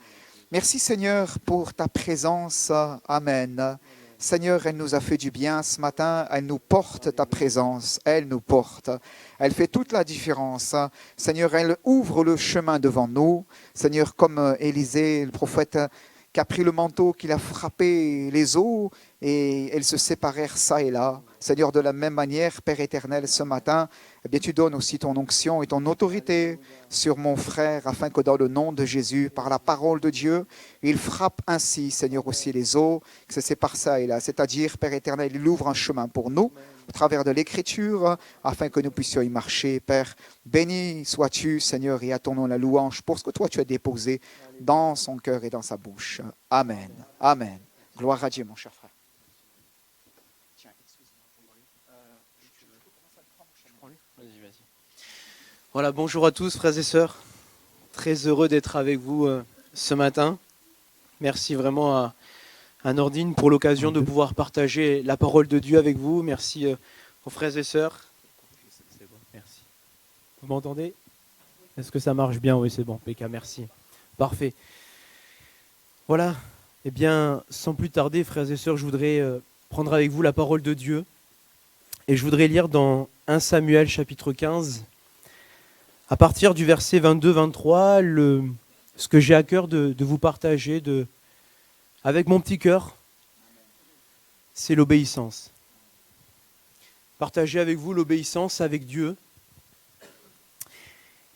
Merci, Seigneur, pour ta présence. Amen. Seigneur, elle nous a fait du bien ce matin. Elle nous porte ta présence. Elle nous porte. Elle fait toute la différence. Seigneur, elle ouvre le chemin devant nous. Seigneur, comme Élisée, le prophète, qui a pris le manteau, qu'il a frappé les eaux et elles se séparèrent ça et là. Seigneur, de la même manière, Père éternel, ce matin, eh bien, tu donnes aussi ton onction et ton autorité sur mon frère, afin que dans le nom de Jésus, par la parole de Dieu, il frappe ainsi, Seigneur, aussi les eaux, que se séparent ça et là. C'est-à-dire, Père éternel, il ouvre un chemin pour nous, au travers de l'Écriture, afin que nous puissions y marcher. Père, béni sois-tu, Seigneur, et à ton nom la louange pour ce que toi tu as déposé dans son cœur et dans sa bouche. Amen. Amen. Gloire à Dieu, mon cher frère. Tiens, excuse-moi.
parler ? Vas-y. Voilà, bonjour à tous, frères et sœurs. Très heureux d'être avec vous ce matin. Merci vraiment à Nordine pour l'occasion de pouvoir partager la parole de Dieu avec vous. Merci aux frères et sœurs. C'est bon, merci. Vous m'entendez ? Est-ce que ça marche bien ? Oui, c'est bon, PK, merci. Parfait. Voilà, eh bien, sans plus tarder, frères et sœurs, je voudrais prendre avec vous la parole de Dieu. Et je voudrais lire dans 1 Samuel chapitre 15, à partir du verset 22-23, ce que j'ai à cœur de vous partager avec mon petit cœur, c'est l'obéissance. Partager avec vous l'obéissance avec Dieu.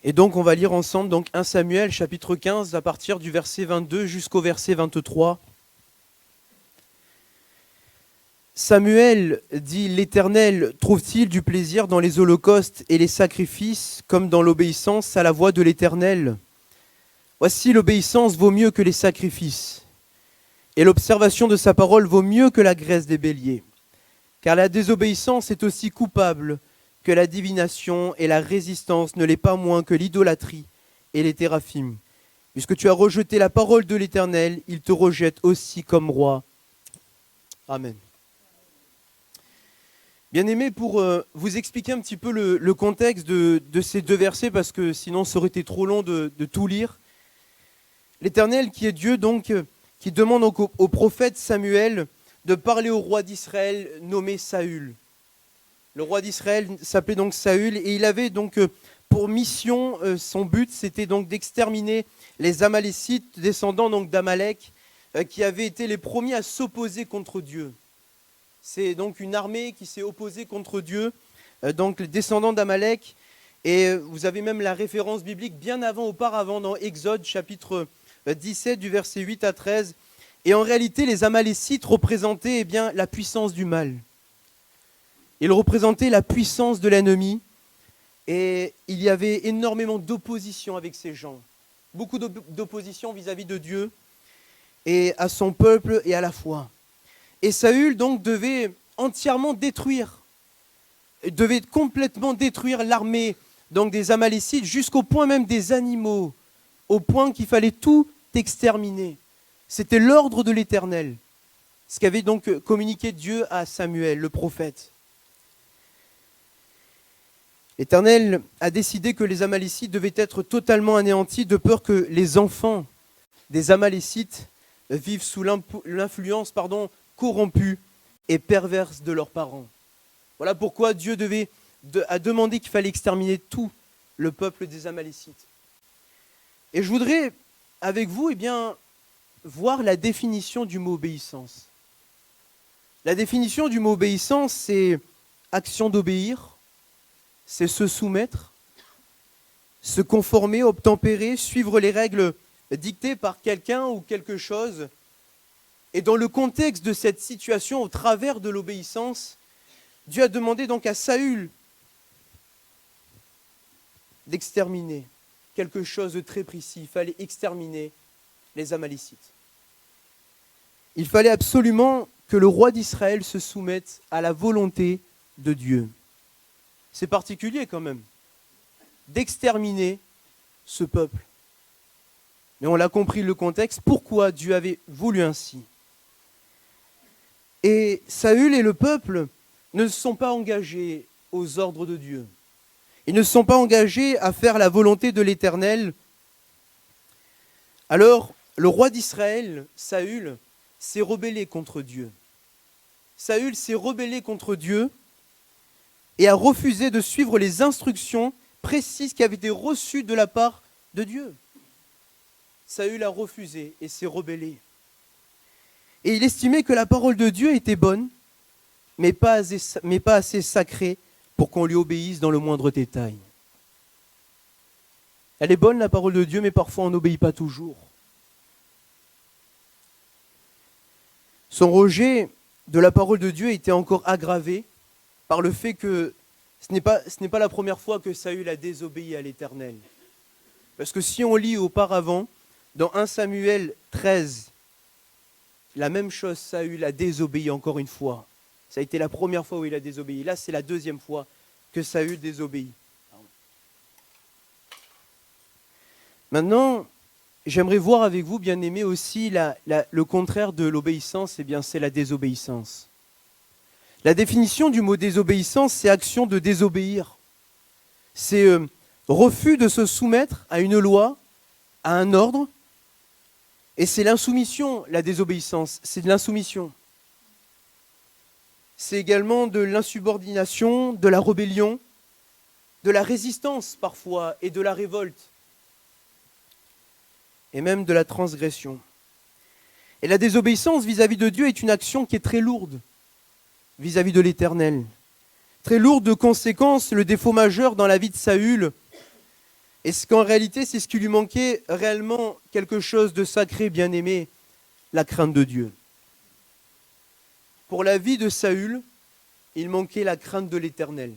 Et donc on va lire ensemble donc 1 Samuel chapitre 15 à partir du verset 22 jusqu'au verset 23. Samuel dit, l'Éternel trouve-t-il du plaisir dans les holocaustes et les sacrifices comme dans l'obéissance à la voix de l'Éternel ? Voici, l'obéissance vaut mieux que les sacrifices, et l'observation de sa parole vaut mieux que la graisse des béliers. Car la désobéissance est aussi coupable que la divination, et la résistance ne l'est pas moins que l'idolâtrie et les théraphim. Puisque tu as rejeté la parole de l'Éternel, il te rejette aussi comme roi. Amen. Bien-aimés, pour vous expliquer un petit peu le contexte de ces deux versets, parce que sinon ça aurait été trop long de tout lire. L'Éternel, qui est Dieu, donc, qui demande donc au prophète Samuel de parler au roi d'Israël nommé Saül. Le roi d'Israël s'appelait donc Saül et il avait donc pour mission, son but c'était donc d'exterminer les Amalécites, descendants donc d'Amalek, qui avaient été les premiers à s'opposer contre Dieu. C'est donc une armée qui s'est opposée contre Dieu, donc les descendants d'Amalek. Et vous avez même la référence biblique bien auparavant dans Exode chapitre 17 du verset 8 à 13. Et en réalité, les Amalécites représentaient eh bien, la puissance du mal. Ils représentaient la puissance de l'ennemi. Et il y avait énormément d'opposition avec ces gens. Beaucoup d'opposition vis-à-vis de Dieu et à son peuple et à la foi. Et Saül donc devait entièrement détruire, devait complètement détruire l'armée donc des Amalécites jusqu'au point même des animaux, au point qu'il fallait tout exterminer. C'était l'ordre de l'Éternel, ce qu'avait donc communiqué Dieu à Samuel, le prophète. L'Éternel a décidé que les Amalécites devaient être totalement anéantis de peur que les enfants des Amalécites vivent sous l'influence corrompue et perverse de leurs parents. Voilà pourquoi Dieu a demandé qu'il fallait exterminer tout le peuple des Amalécites. Et je voudrais, avec vous, voir la définition du mot obéissance. La définition du mot obéissance, c'est action d'obéir, c'est se soumettre, se conformer, obtempérer, suivre les règles dictées par quelqu'un ou quelque chose. Et dans le contexte de cette situation, au travers de l'obéissance, Dieu a demandé donc à Saül d'exterminer quelque chose de très précis. Il fallait exterminer les Amalécites. Il fallait absolument que le roi d'Israël se soumette à la volonté de Dieu. C'est particulier quand même, d'exterminer ce peuple. Mais on l'a compris le contexte, pourquoi Dieu avait voulu ainsi. Et Saül et le peuple ne se sont pas engagés aux ordres de Dieu. Ils ne se sont pas engagés à faire la volonté de l'Éternel. Alors, le roi d'Israël, Saül, s'est rebellé contre Dieu. Saül s'est rebellé contre Dieu et a refusé de suivre les instructions précises qui avaient été reçues de la part de Dieu. Saül a refusé et s'est rebellé. Et il estimait que la parole de Dieu était bonne, mais pas assez sacrée pour qu'on lui obéisse dans le moindre détail. Elle est bonne, la parole de Dieu, mais parfois on n'obéit pas toujours. Son rejet de la parole de Dieu était encore aggravé par le fait que ce n'est pas la première fois que Saül a désobéi à l'Éternel. Parce que si on lit auparavant, dans 1 Samuel 13, la même chose, Saül a désobéi encore une fois. Ça a été la première fois où il a désobéi. Là, c'est la deuxième fois que Saül désobéit. Maintenant, j'aimerais voir avec vous, bien-aimés, aussi le contraire de l'obéissance, eh bien, c'est la désobéissance. La définition du mot désobéissance, c'est action de désobéir. C'est refus de se soumettre à une loi, à un ordre, et c'est l'insoumission, la désobéissance, c'est de l'insoumission. C'est également de l'insubordination, de la rébellion, de la résistance parfois, et de la révolte, et même de la transgression. Et la désobéissance vis-à-vis de Dieu est une action qui est très lourde vis-à-vis de l'Éternel. Très lourde de conséquences, le défaut majeur dans la vie de Saül, et qu'en réalité, c'est ce qui lui manquait réellement, quelque chose de sacré, bien-aimé, la crainte de Dieu. Pour la vie de Saül, il manquait la crainte de l'Éternel.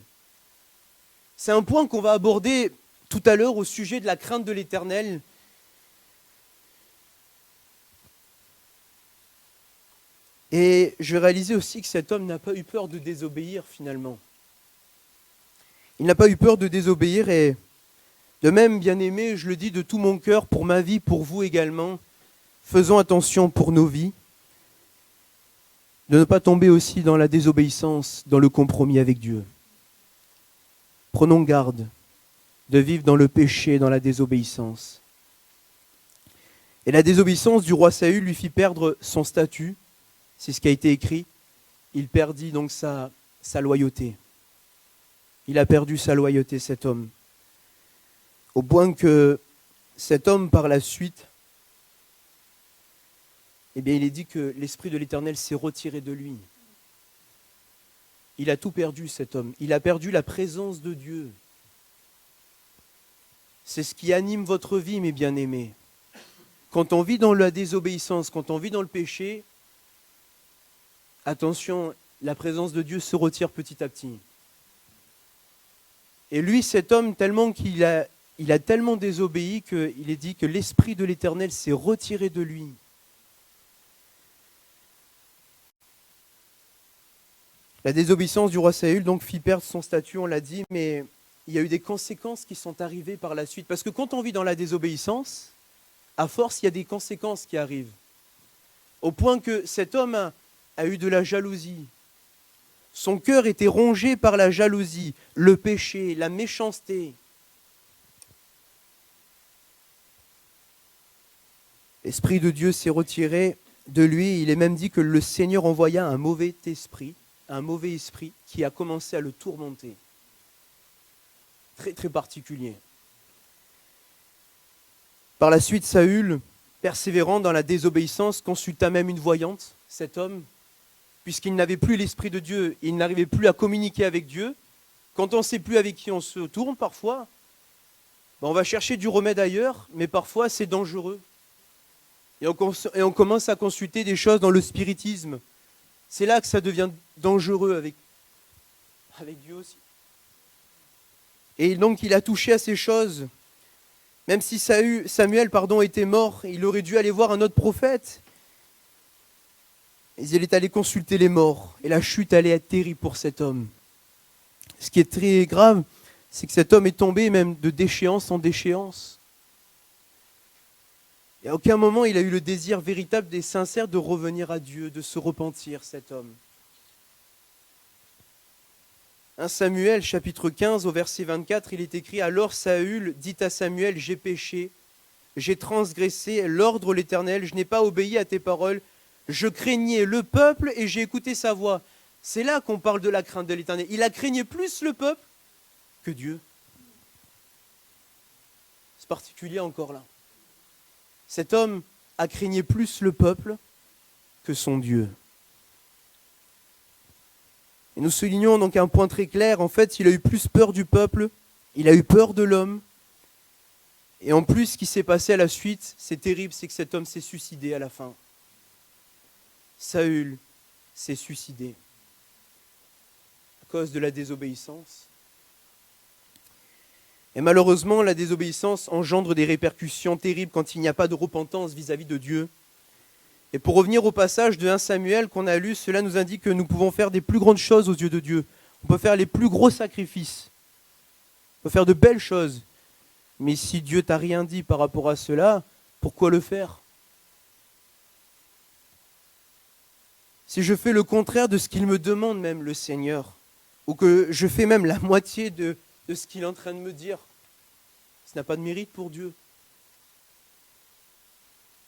C'est un point qu'on va aborder tout à l'heure au sujet de la crainte de l'Éternel. Et je réalisais aussi que cet homme n'a pas eu peur de désobéir finalement. Il n'a pas eu peur de désobéir et de même, bien-aimé, je le dis de tout mon cœur, pour ma vie, pour vous également, faisons attention pour nos vies, de ne pas tomber aussi dans la désobéissance, dans le compromis avec Dieu. Prenons garde de vivre dans le péché, dans la désobéissance. Et la désobéissance du roi Saül lui fit perdre son statut, c'est ce qui a été écrit. Il perdit donc sa loyauté. Il a perdu sa loyauté, cet homme. Au point que cet homme, par la suite, eh bien, il est dit que l'Esprit de l'Éternel s'est retiré de lui. Il a tout perdu, cet homme. Il a perdu la présence de Dieu. C'est ce qui anime votre vie, mes bien-aimés. Quand on vit dans la désobéissance, quand on vit dans le péché, attention, la présence de Dieu se retire petit à petit. Et lui, cet homme, tellement qu'il a tellement désobéi qu'il est dit que l'Esprit de l'Éternel s'est retiré de lui. La désobéissance du roi Saül donc fit perdre son statut, on l'a dit, mais il y a eu des conséquences qui sont arrivées par la suite. Parce que quand on vit dans la désobéissance, à force, il y a des conséquences qui arrivent. Au point que cet homme a eu de la jalousie. Son cœur était rongé par la jalousie, le péché, la méchanceté. L'Esprit de Dieu s'est retiré de lui. Il est même dit que le Seigneur envoya un mauvais esprit qui a commencé à le tourmenter. Très, très particulier. Par la suite, Saül, persévérant dans la désobéissance, consulta même une voyante, cet homme, puisqu'il n'avait plus l'Esprit de Dieu, il n'arrivait plus à communiquer avec Dieu. Quand on ne sait plus avec qui on se tourne, parfois, on va chercher du remède ailleurs, mais parfois c'est dangereux. Et on commence à consulter des choses dans le spiritisme. C'est là que ça devient dangereux avec Dieu aussi. Et donc il a touché à ces choses. Même si Samuel était mort, il aurait dû aller voir un autre prophète. Et il est allé consulter les morts. Et la chute allait être terrible pour cet homme. Ce qui est très grave, c'est que cet homme est tombé même de déchéance en déchéance. Et à aucun moment il a eu le désir véritable et sincère de revenir à Dieu, de se repentir, cet homme. 1 Samuel chapitre 15 au verset 24, il est écrit « Alors Saül dit à Samuel, j'ai péché, j'ai transgressé l'ordre de l'Éternel, je n'ai pas obéi à tes paroles, je craignais le peuple et j'ai écouté sa voix. » C'est là qu'on parle de la crainte de l'Éternel. Il a craigné plus le peuple que Dieu. C'est particulier encore là. Cet homme a craigné plus le peuple que son Dieu. Et nous soulignons donc un point très clair. En fait, il a eu plus peur du peuple, il a eu peur de l'homme. Et en plus, ce qui s'est passé à la suite, c'est terrible, c'est que cet homme s'est suicidé à la fin. Saül s'est suicidé à cause de la désobéissance. Et malheureusement, la désobéissance engendre des répercussions terribles quand il n'y a pas de repentance vis-à-vis de Dieu. Et pour revenir au passage de 1 Samuel qu'on a lu, cela nous indique que nous pouvons faire des plus grandes choses aux yeux de Dieu. On On peut faire les plus gros sacrifices. On peut faire de belles choses. Mais si Dieu t'a rien dit par rapport à cela, pourquoi le faire? Si je fais le contraire de ce qu'il me demande même, le Seigneur, ou que je fais même la moitié de ce qu'il est en train de me dire, ça n'a pas de mérite pour Dieu.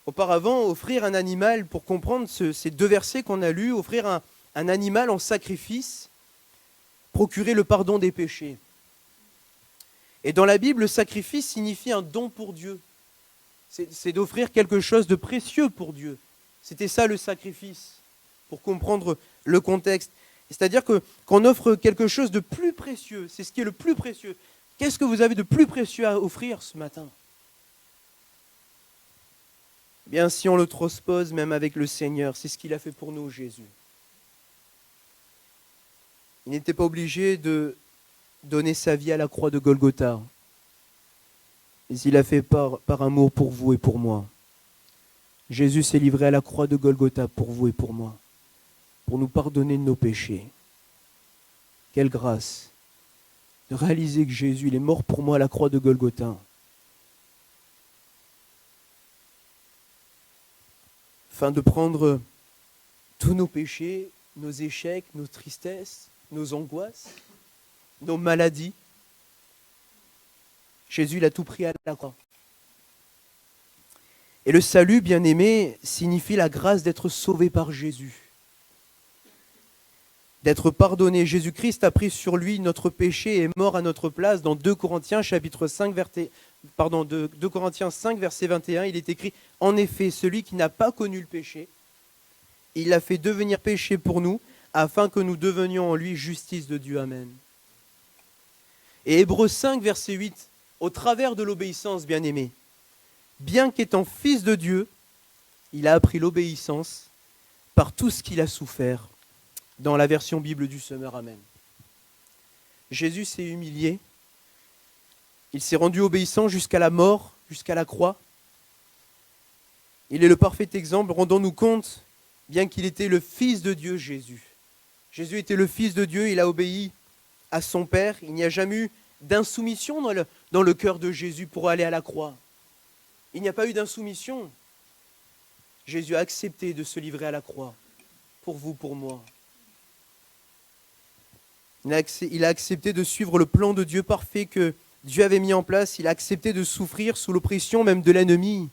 Auparavant, offrir un animal, pour comprendre ces deux versets qu'on a lus, offrir un animal en sacrifice, procurer le pardon des péchés. Et dans la Bible, le sacrifice signifie un don pour Dieu. C'est d'offrir quelque chose de précieux pour Dieu. C'était ça le sacrifice, pour comprendre le contexte. C'est-à-dire qu'on offre quelque chose de plus précieux. C'est ce qui est le plus précieux. Qu'est-ce que vous avez de plus précieux à offrir ce matin? Eh bien, si on le transpose même avec le Seigneur, c'est ce qu'il a fait pour nous, Jésus. Il n'était pas obligé de donner sa vie à la croix de Golgotha. Mais il l'a fait par amour pour vous et pour moi. Jésus s'est livré à la croix de Golgotha pour vous et pour moi, pour nous pardonner de nos péchés. Quelle grâce de réaliser que Jésus, il est mort pour moi à la croix de Golgotha. Afin de prendre tous nos péchés, nos échecs, nos tristesses, nos angoisses, nos maladies. Jésus, il a tout pris à la croix. Et le salut, bien-aimé, signifie la grâce d'être sauvé par Jésus, d'être pardonné. Jésus-Christ a pris sur lui notre péché et est mort à notre place. Dans 2 Corinthiens, chapitre 5, 2 Corinthiens 5, verset 21, il est écrit « En effet, celui qui n'a pas connu le péché, il l'a fait devenir péché pour nous, afin que nous devenions en lui justice de Dieu. Amen. » Et Hébreux 5, verset 8, au travers de l'obéissance, bien-aimé, bien qu'étant fils de Dieu, il a appris l'obéissance par tout ce qu'il a souffert. Dans la version Bible du Semeur, Amen. Jésus s'est humilié. Il s'est rendu obéissant jusqu'à la mort, jusqu'à la croix. Il est le parfait exemple. Rendons-nous compte, bien qu'il était le Fils de Dieu, Jésus. Jésus était le Fils de Dieu, il a obéi à son Père. Il n'y a jamais eu d'insoumission dans le cœur de Jésus pour aller à la croix. Il n'y a pas eu d'insoumission. Jésus a accepté de se livrer à la croix, pour vous, pour moi. Il a accepté de suivre le plan de Dieu parfait que Dieu avait mis en place. Il a accepté de souffrir sous l'oppression même de l'ennemi.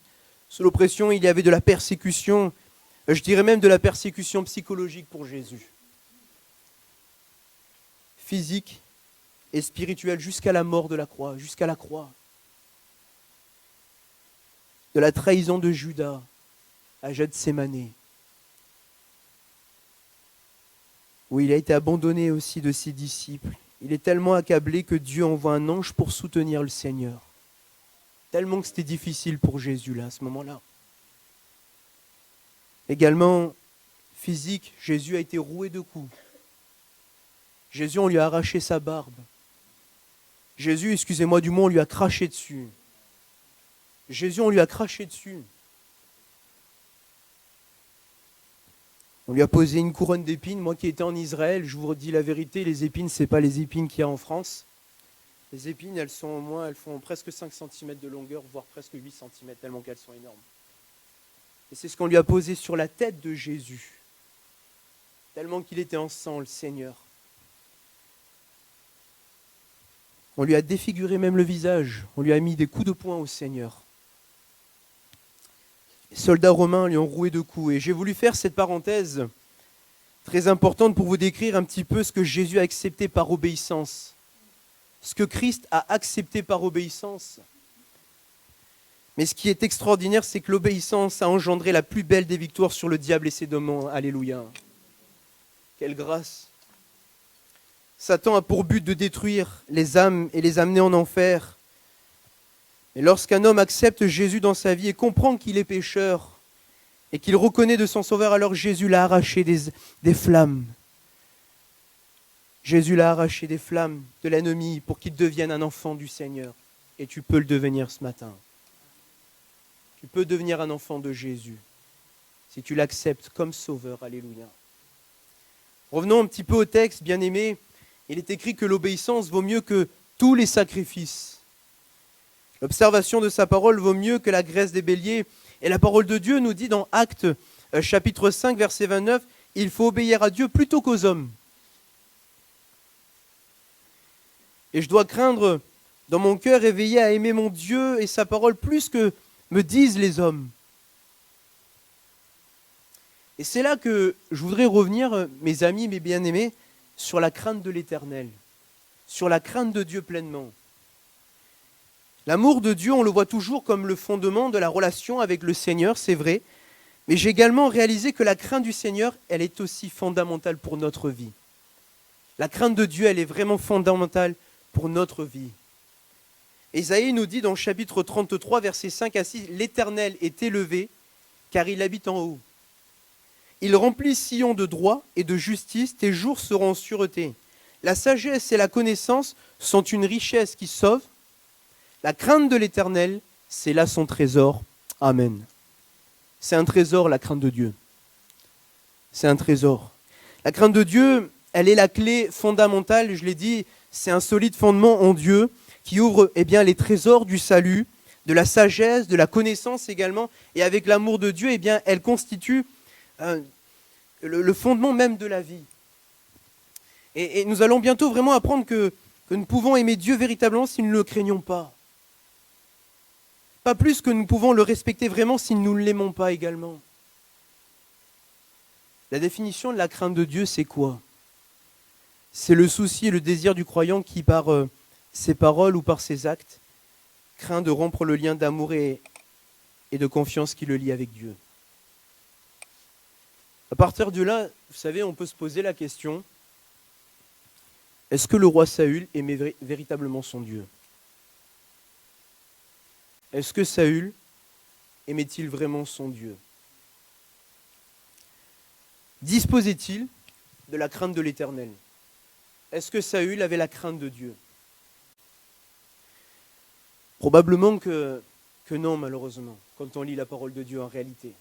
Sous l'oppression, il y avait de la persécution. Je dirais même de la persécution psychologique pour Jésus. Physique et spirituelle jusqu'à la mort de la croix, jusqu'à la croix. De la trahison de Judas à Gethsémanée, où il a été abandonné aussi de ses disciples. Il est tellement accablé que Dieu envoie un ange pour soutenir le Seigneur. Tellement que c'était difficile pour Jésus là, à ce moment-là. Également, physique, Jésus a été roué de coups. Jésus, on lui a arraché sa barbe. Jésus, excusez-moi du mot, on lui a craché dessus. Jésus, on lui a craché dessus. On lui a posé une couronne d'épines. Moi qui étais en Israël, je vous dis la vérité, les épines, ce n'est pas les épines qu'il y a en France. Les épines, elles font presque 5 cm de longueur, voire presque 8 cm, tellement qu'elles sont énormes. Et c'est ce qu'on lui a posé sur la tête de Jésus, tellement qu'il était en sang, le Seigneur. On lui a défiguré même le visage, on lui a mis des coups de poing au Seigneur. Les soldats romains lui ont roué de coups. Et j'ai voulu faire cette parenthèse très importante pour vous décrire un petit peu ce que Jésus a accepté par obéissance. Ce que Christ a accepté par obéissance. Mais ce qui est extraordinaire, c'est que l'obéissance a engendré la plus belle des victoires sur le diable et ses démons. Alléluia. Quelle grâce. Satan a pour but de détruire les âmes et les amener en enfer. Et lorsqu'un homme accepte Jésus dans sa vie et comprend qu'il est pécheur et qu'il reconnaît de son sauveur, alors Jésus l'a arraché des flammes. Jésus l'a arraché des flammes de l'ennemi pour qu'il devienne un enfant du Seigneur. Et tu peux le devenir ce matin. Tu peux devenir un enfant de Jésus si tu l'acceptes comme sauveur. Alléluia. Revenons un petit peu au texte, bien-aimés. Il est écrit que l'obéissance vaut mieux que tous les sacrifices. L'observation de sa parole vaut mieux que la graisse des béliers. Et la parole de Dieu nous dit dans Actes chapitre 5, verset 29, il faut obéir à Dieu plutôt qu'aux hommes. Et je dois craindre dans mon cœur et veiller à aimer mon Dieu et sa parole plus que me disent les hommes. Et c'est là que je voudrais revenir, mes amis, mes bien-aimés, sur la crainte de l'Éternel, sur la crainte de Dieu pleinement. L'amour de Dieu, on le voit toujours comme le fondement de la relation avec le Seigneur, c'est vrai, mais j'ai également réalisé que la crainte du Seigneur, elle est aussi fondamentale pour notre vie. La crainte de Dieu, elle est vraiment fondamentale pour notre vie. Ésaïe nous dit dans le chapitre 33, versets 5 à 6, « L'Éternel est élevé, car il habite en haut. Il remplit Sion de droit et de justice, tes jours seront en sûreté. La sagesse et la connaissance sont une richesse qui sauve. La crainte de l'Éternel, c'est là son trésor. Amen. » C'est un trésor, la crainte de Dieu. C'est un trésor. La crainte de Dieu, elle est la clé fondamentale, je l'ai dit, c'est un solide fondement en Dieu qui ouvre les trésors du salut, de la sagesse, de la connaissance également. Et avec l'amour de Dieu, elle constitue le fondement même de la vie. Et nous allons bientôt vraiment apprendre que nous pouvons aimer Dieu véritablement si nous ne le craignons pas. Pas plus que nous pouvons le respecter vraiment si nous ne l'aimons pas également. La définition de la crainte de Dieu, c'est quoi? C'est le souci et le désir du croyant qui, par ses paroles ou par ses actes, craint de rompre le lien d'amour et de confiance qui le lie avec Dieu. À partir de là, vous savez, on peut se poser la question, est-ce que le roi Saül aimait véritablement son Dieu? Est-ce que Saül aimait-il vraiment son Dieu? Disposait-il de la crainte de l'Éternel? Est-ce que Saül avait la crainte de Dieu? Probablement que non, malheureusement, quand on lit la parole de Dieu en réalité.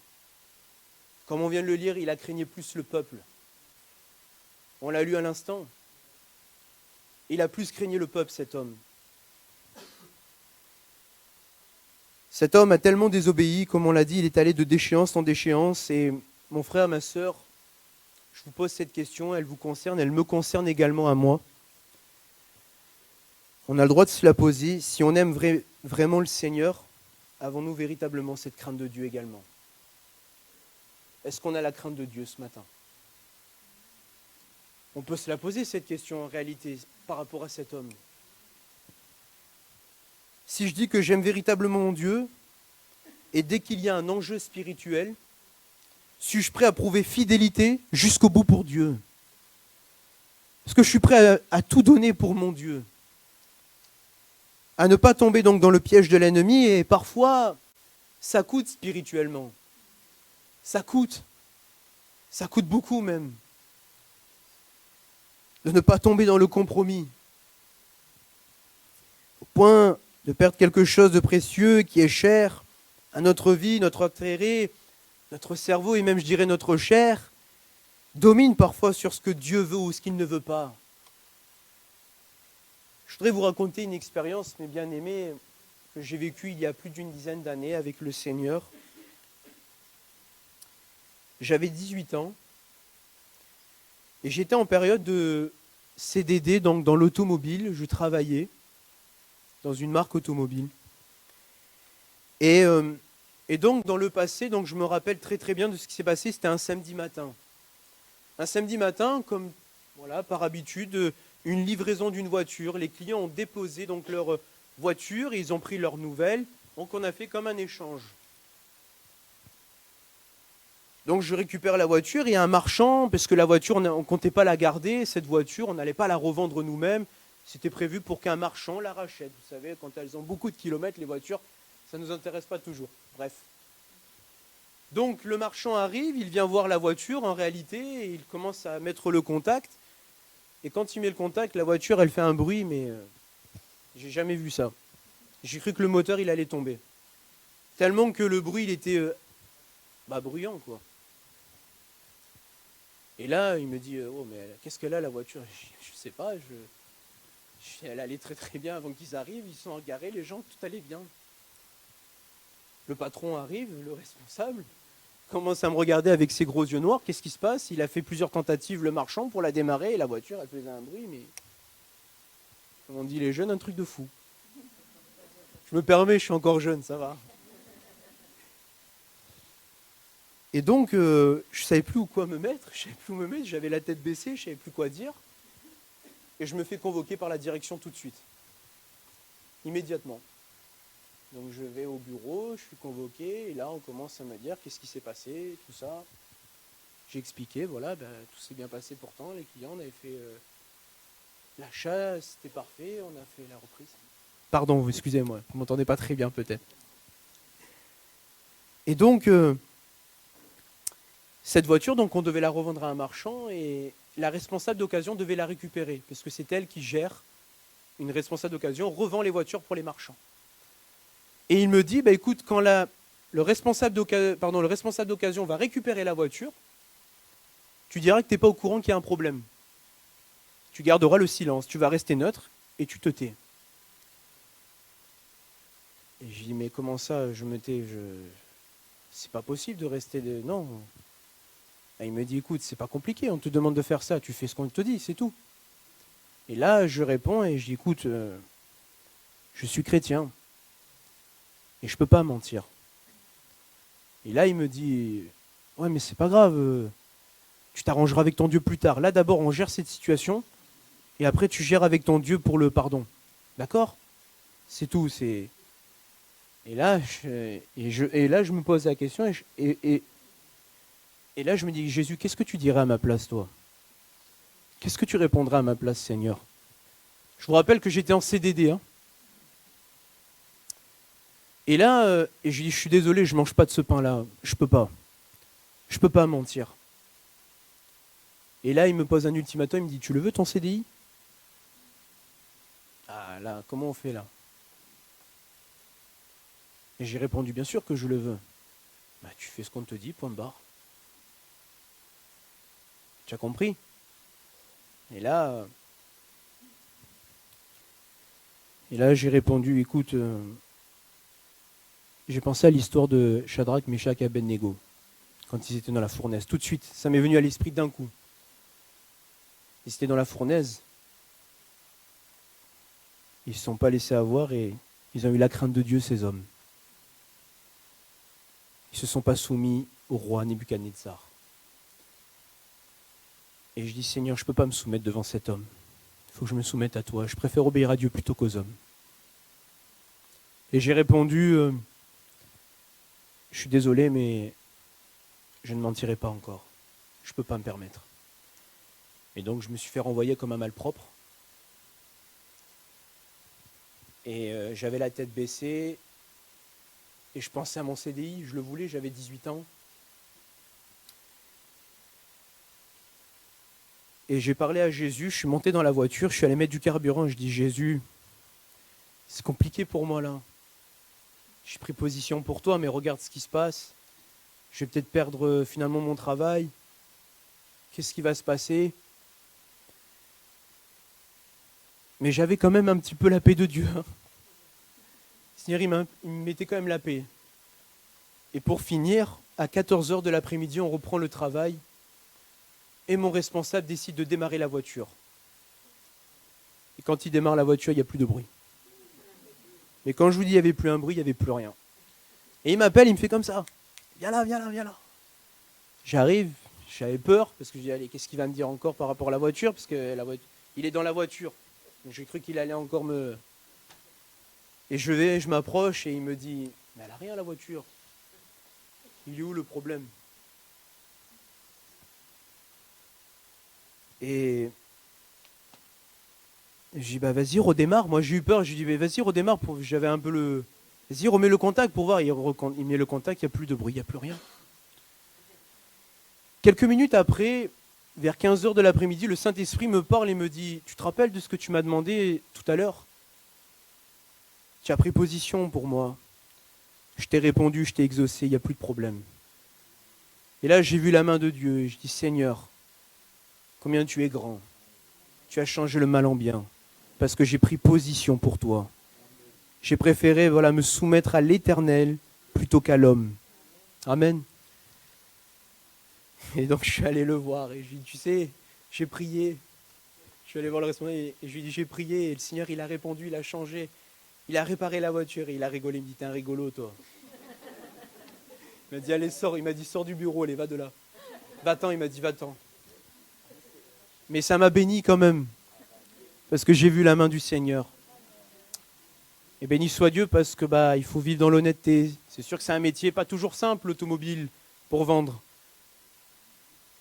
Comme on vient de le lire, il a craigné plus le peuple. On l'a lu à l'instant. Il a plus craigné le peuple, cet homme. Cet homme a tellement désobéi, comme on l'a dit, il est allé de déchéance en déchéance. Et mon frère, ma sœur, je vous pose cette question, elle vous concerne, elle me concerne également à moi. On a le droit de se la poser. Si on aime vraiment le Seigneur, avons-nous véritablement cette crainte de Dieu également? Est-ce qu'on a la crainte de Dieu ce matin? On peut se la poser cette question en réalité par rapport à cet homme. Si je dis que j'aime véritablement mon Dieu, et dès qu'il y a un enjeu spirituel, suis-je prêt à prouver fidélité jusqu'au bout pour Dieu? Est-ce que je suis prêt à tout donner pour mon Dieu? À ne pas tomber donc dans le piège de l'ennemi, et parfois, ça coûte spirituellement. Ça coûte beaucoup même, de ne pas tomber dans le compromis, au point de perdre quelque chose de précieux qui est cher à notre vie, notre intérêt, notre cerveau et même je dirais notre chair, domine parfois sur ce que Dieu veut ou ce qu'il ne veut pas. Je voudrais vous raconter une expérience, mes bien-aimés, que j'ai vécue il y a plus d'une dizaine d'années avec le Seigneur. J'avais 18 ans et j'étais en période de CDD, donc dans l'automobile. Je travaillais dans une marque automobile. Et donc dans le passé, donc je me rappelle très très bien de ce qui s'est passé, c'était un samedi matin. Un samedi matin, comme voilà, par habitude, une livraison d'une voiture. Les clients ont déposé donc leur voiture, et ils ont pris leurs nouvelles, donc on a fait comme un échange. Donc je récupère la voiture, il y a un marchand, parce que la voiture, on ne comptait pas la garder, cette voiture, on n'allait pas la revendre nous-mêmes, c'était prévu pour qu'un marchand la rachète. Vous savez, quand elles ont beaucoup de kilomètres, les voitures, ça ne nous intéresse pas toujours. Bref. Donc le marchand arrive, il vient voir la voiture en réalité, et il commence à mettre le contact. Et quand il met le contact, la voiture, elle fait un bruit, mais j'ai jamais vu ça. J'ai cru que le moteur, il allait tomber. Tellement que le bruit, il était bruyant, quoi. Et là, il me dit, oh, mais qu'est-ce qu'elle a, la voiture? Je sais pas, elle allait très très bien avant qu'ils arrivent, ils sont garés, les gens, tout allait bien. Le patron arrive, le responsable, commence à me regarder avec ses gros yeux noirs, qu'est-ce qui se passe? Il a fait plusieurs tentatives, le marchand, pour la démarrer, et la voiture, elle faisait un bruit, mais... Comme on dit les jeunes, un truc de fou. Je me permets, je suis encore jeune, ça va. Et donc, je savais plus où quoi me mettre, j'avais la tête baissée, je savais plus quoi dire. Et je me fais convoquer par la direction tout de suite. Immédiatement. Donc je vais au bureau, je suis convoqué, et là on commence à me dire qu'est-ce qui s'est passé, tout ça. J'ai expliqué, voilà, tout s'est bien passé pourtant, les clients, on avait fait l'achat, c'était parfait, on a fait la reprise. Pardon, excusez-moi, vous ne m'entendez pas très bien peut-être. Et donc, cette voiture, donc, on devait la revendre à un marchand, et la responsable d'occasion devait la récupérer, parce que c'est elle qui gère, une responsable d'occasion, revend les voitures pour les marchands. Et il me dit, écoute, quand le responsable d'occasion va récupérer la voiture, tu diras que tu n'es pas au courant qu'il y a un problème. Tu garderas le silence, tu vas rester neutre et tu te tais. Et je dis, mais comment ça, je me tais, c'est pas possible de rester... Non. Et il me dit, écoute, c'est pas compliqué, on te demande de faire ça, tu fais ce qu'on te dit, c'est tout. Et là, je réponds et je dis, écoute, je suis chrétien. Et je peux pas mentir. Et là, il me dit, ouais, mais c'est pas grave, tu t'arrangeras avec ton Dieu plus tard. Là, d'abord, on gère cette situation, et après, tu gères avec ton Dieu pour le pardon. D'accord? C'est tout, c'est... Et là, je me pose la question, et là, je me dis, Jésus, qu'est-ce que tu dirais à ma place, toi? Qu'est-ce que tu répondrais à ma place, Seigneur? Je vous rappelle que j'étais en CDD, hein. Et là, je lui dis, je suis désolé, je ne mange pas de ce pain-là. Je peux pas. Je peux pas mentir. Et là, il me pose un ultimatum, il me dit, tu le veux ton CDI? Ah là, comment on fait là? Et j'ai répondu, bien sûr que je le veux. Tu fais ce qu'on te dit, point barre. Tu as compris? Et là, j'ai répondu, écoute... J'ai pensé à l'histoire de Shadrach, Meshach et Abednego, quand ils étaient dans la fournaise. Tout de suite, ça m'est venu à l'esprit d'un coup. Ils étaient dans la fournaise. Ils ne se sont pas laissés avoir et ils ont eu la crainte de Dieu, ces hommes. Ils ne se sont pas soumis au roi Nebuchadnezzar. Et je dis, Seigneur, je ne peux pas me soumettre devant cet homme. Il faut que je me soumette à toi. Je préfère obéir à Dieu plutôt qu'aux hommes. Et j'ai répondu... je suis désolé, mais je ne mentirai pas encore. Je ne peux pas me permettre. Et donc, je me suis fait renvoyer comme un malpropre. Et j'avais la tête baissée. Et je pensais à mon CDI. Je le voulais, j'avais 18 ans. Et j'ai parlé à Jésus. Je suis monté dans la voiture. Je suis allé mettre du carburant. Je dis, Jésus, c'est compliqué pour moi là. J'ai pris position pour toi, mais regarde ce qui se passe. Je vais peut-être perdre finalement mon travail. Qu'est-ce qui va se passer? Mais j'avais quand même un petit peu la paix de Dieu. Seigneur, il me mettait quand même la paix. Et pour finir, à 14h de l'après-midi, on reprend le travail. Et mon responsable décide de démarrer la voiture. Et quand il démarre la voiture, il n'y a plus de bruit. Mais quand je vous dis qu'il n'y avait plus un bruit, il n'y avait plus rien. Et il m'appelle, il me fait comme ça. Viens là, viens là, viens là. J'arrive, j'avais peur, parce que je dis, allez, qu'est-ce qu'il va me dire encore par rapport à la voiture? Parce que il est dans la voiture. Donc j'ai cru qu'il allait encore me... Et je m'approche et il me dit, mais elle n'a rien la voiture. Il est où le problème? Et... je dis, vas-y, redémarre. Moi, j'ai eu peur. Je lui dis, vas-y, redémarre. J'avais un peu le... Vas-y, remets le contact pour voir. Il met le contact, il n'y a plus de bruit, il n'y a plus rien. Quelques minutes après, vers 15h de l'après-midi, le Saint-Esprit me parle et me dit, tu te rappelles de ce que tu m'as demandé tout à l'heure? Tu as pris position pour moi. Je t'ai répondu, je t'ai exaucé, il n'y a plus de problème. Et là, j'ai vu la main de Dieu et je dis, Seigneur, combien tu es grand. Tu as changé le mal en bien, parce que j'ai pris position pour toi. J'ai préféré me soumettre à l'Éternel plutôt qu'à l'homme. Amen. Et donc je suis allé le voir et je lui ai dit, tu sais, j'ai prié. Je suis allé voir le responsable et je lui ai dit, j'ai prié et le Seigneur, il a répondu, il a changé. Il a réparé la voiture et il a rigolé. Il me dit, t'es un rigolo, toi. Il m'a dit, allez, sors. Il m'a dit, sors du bureau, allez, va de là. Va-t'en, il m'a dit, va-t'en. Mais ça m'a béni quand même, parce que j'ai vu la main du Seigneur. Et béni soit Dieu, parce que il faut vivre dans l'honnêteté. C'est sûr que c'est un métier pas toujours simple, l'automobile, pour vendre.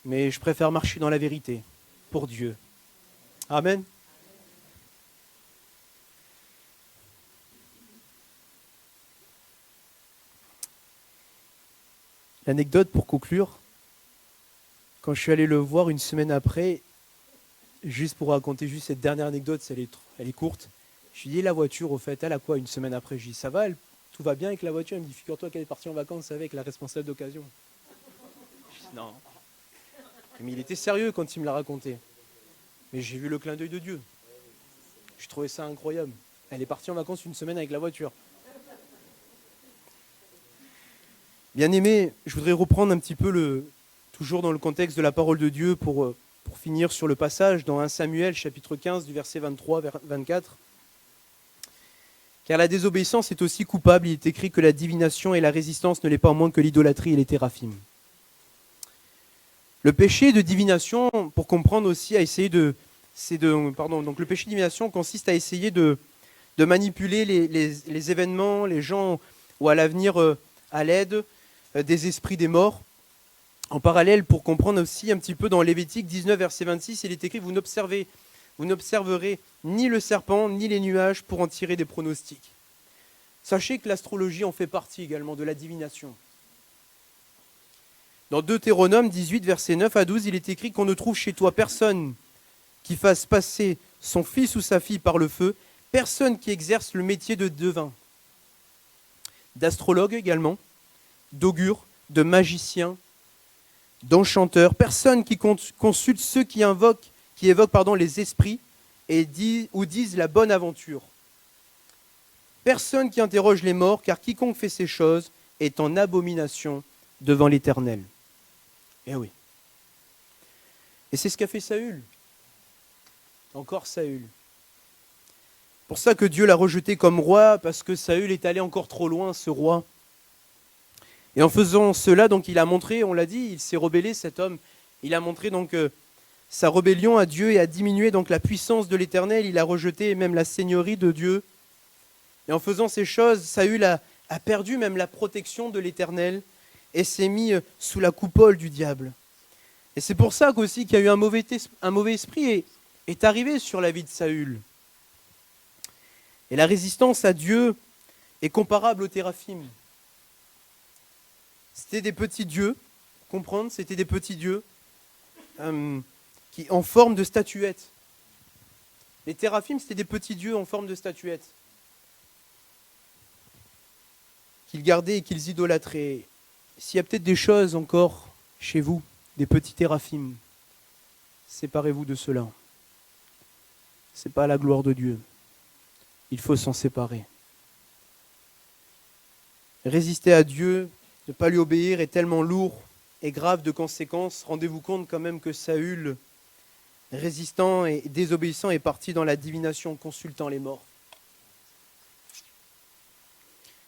Mais je préfère marcher dans la vérité, pour Dieu. Amen. L'anecdote pour conclure, quand je suis allé le voir une semaine après, juste pour raconter juste cette dernière anecdote, elle est courte, je lui ai dit, la voiture, au fait, elle a quoi une semaine après? Je lui ai dit, ça va, tout va bien avec la voiture? Il me dit, figure-toi qu'elle est partie en vacances avec la responsable d'occasion. Je lui ai dit, non. Mais il était sérieux quand il me l'a raconté. Mais j'ai vu le clin d'œil de Dieu. Je trouvais ça incroyable. Elle est partie en vacances une semaine avec la voiture. Bien-aimé, je voudrais reprendre un petit peu toujours dans le contexte de la parole de Dieu pour finir sur le passage dans 1 Samuel chapitre 15 du verset 23 vers 24. Car la désobéissance est aussi coupable, il est écrit que la divination et la résistance ne l'est pas moins que l'idolâtrie et les téraphim. Le péché de divination, pour comprendre aussi, donc le péché de divination consiste à essayer de manipuler les événements, les gens, ou à l'avenir à l'aide des esprits des morts. En parallèle, pour comprendre aussi un petit peu dans Lévitique 19, verset 26, il est écrit, vous n'observerez ni le serpent, ni les nuages pour en tirer des pronostics. Sachez que l'astrologie en fait partie également de la divination. Dans Deutéronome 18, verset 9 à 12, il est écrit qu'on ne trouve chez toi personne qui fasse passer son fils ou sa fille par le feu, personne qui exerce le métier de devin, d'astrologue également, d'augure, de magicien, d'enchanteur, personne qui consulte ceux qui évoquent les esprits et disent la bonne aventure. Personne qui interroge les morts, car quiconque fait ces choses est en abomination devant l'Éternel. Eh oui. Et c'est ce qu'a fait Saül. Encore Saül. Pour ça que Dieu l'a rejeté comme roi, parce que Saül est allé encore trop loin, ce roi. Et en faisant cela, donc il a montré, on l'a dit, il s'est rebellé, cet homme. Il a montré donc sa rébellion à Dieu et a diminué donc la puissance de l'Éternel. Il a rejeté même la seigneurie de Dieu. Et en faisant ces choses, Saül a perdu même la protection de l'Éternel et s'est mis sous la coupole du diable. Et c'est pour ça qu'aussi qu'il y a eu un mauvais esprit est arrivé sur la vie de Saül. Et la résistance à Dieu est comparable aux téraphim. C'était des petits dieux, comprendre, c'était des petits dieux qui en forme de statuettes. Les téraphim, c'était des petits dieux en forme de statuettes qu'ils gardaient et qu'ils idolâtraient. S'il y a peut-être des choses encore chez vous, des petits téraphim, séparez-vous de cela. Ce n'est pas la gloire de Dieu. Il faut s'en séparer. Résister à Dieu, ne pas lui obéir est tellement lourd et grave de conséquences. Rendez-vous compte quand même que Saül, résistant et désobéissant, est parti dans la divination, consultant les morts.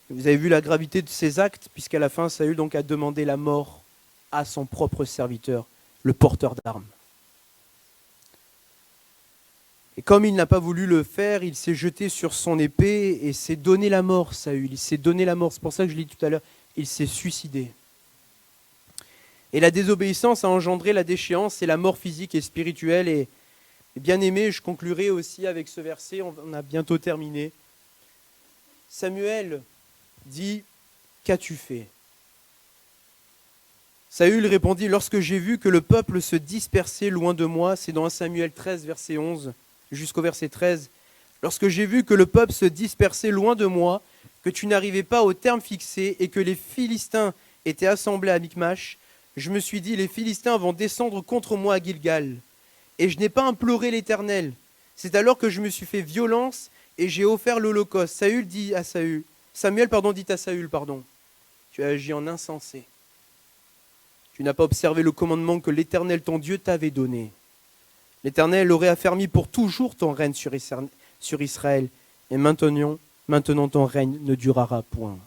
Vous avez vu la gravité de ses actes, puisqu'à la fin, Saül donc a demandé la mort à son propre serviteur, le porteur d'armes. Et comme il n'a pas voulu le faire, il s'est jeté sur son épée et s'est donné la mort, Saül. Il s'est donné la mort, c'est pour ça que je l'ai dit tout à l'heure, il s'est suicidé. Et la désobéissance a engendré la déchéance et la mort physique et spirituelle. Et bien aimé, je conclurai aussi avec ce verset, on a bientôt terminé. Samuel dit, qu'as-tu fait? Saül répondit, lorsque j'ai vu que le peuple se dispersait loin de moi, c'est dans 1 Samuel 13, verset 11, jusqu'au verset 13, lorsque j'ai vu que le peuple se dispersait loin de moi, que tu n'arrivais pas au terme fixé et que les Philistins étaient assemblés à Michmash, je me suis dit, les Philistins vont descendre contre moi à Gilgal.
et je n'ai pas imploré l'Éternel. C'est alors que je me suis fait violence et j'ai offert l'holocauste. Samuel dit à Saül, tu as agi en insensé. Tu n'as pas observé le commandement que l'Éternel ton Dieu t'avait donné. L'Éternel aurait affermi pour toujours ton règne sur Israël, et maintenant ton règne ne durera point.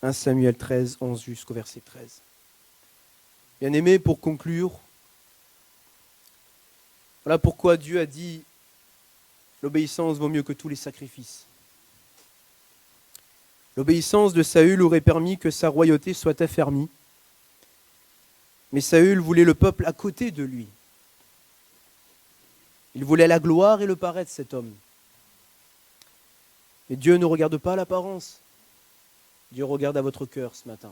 1 Samuel 13, 11 jusqu'au verset 13. Bien-aimés, pour conclure, voilà pourquoi Dieu a dit l'obéissance vaut mieux que tous les sacrifices. L'obéissance de Saül aurait permis que sa royauté soit affermie, mais Saül voulait le peuple à côté de lui. Il voulait la gloire et le paraître, cet homme. Mais Dieu ne regarde pas l'apparence. Dieu regarde à votre cœur ce matin.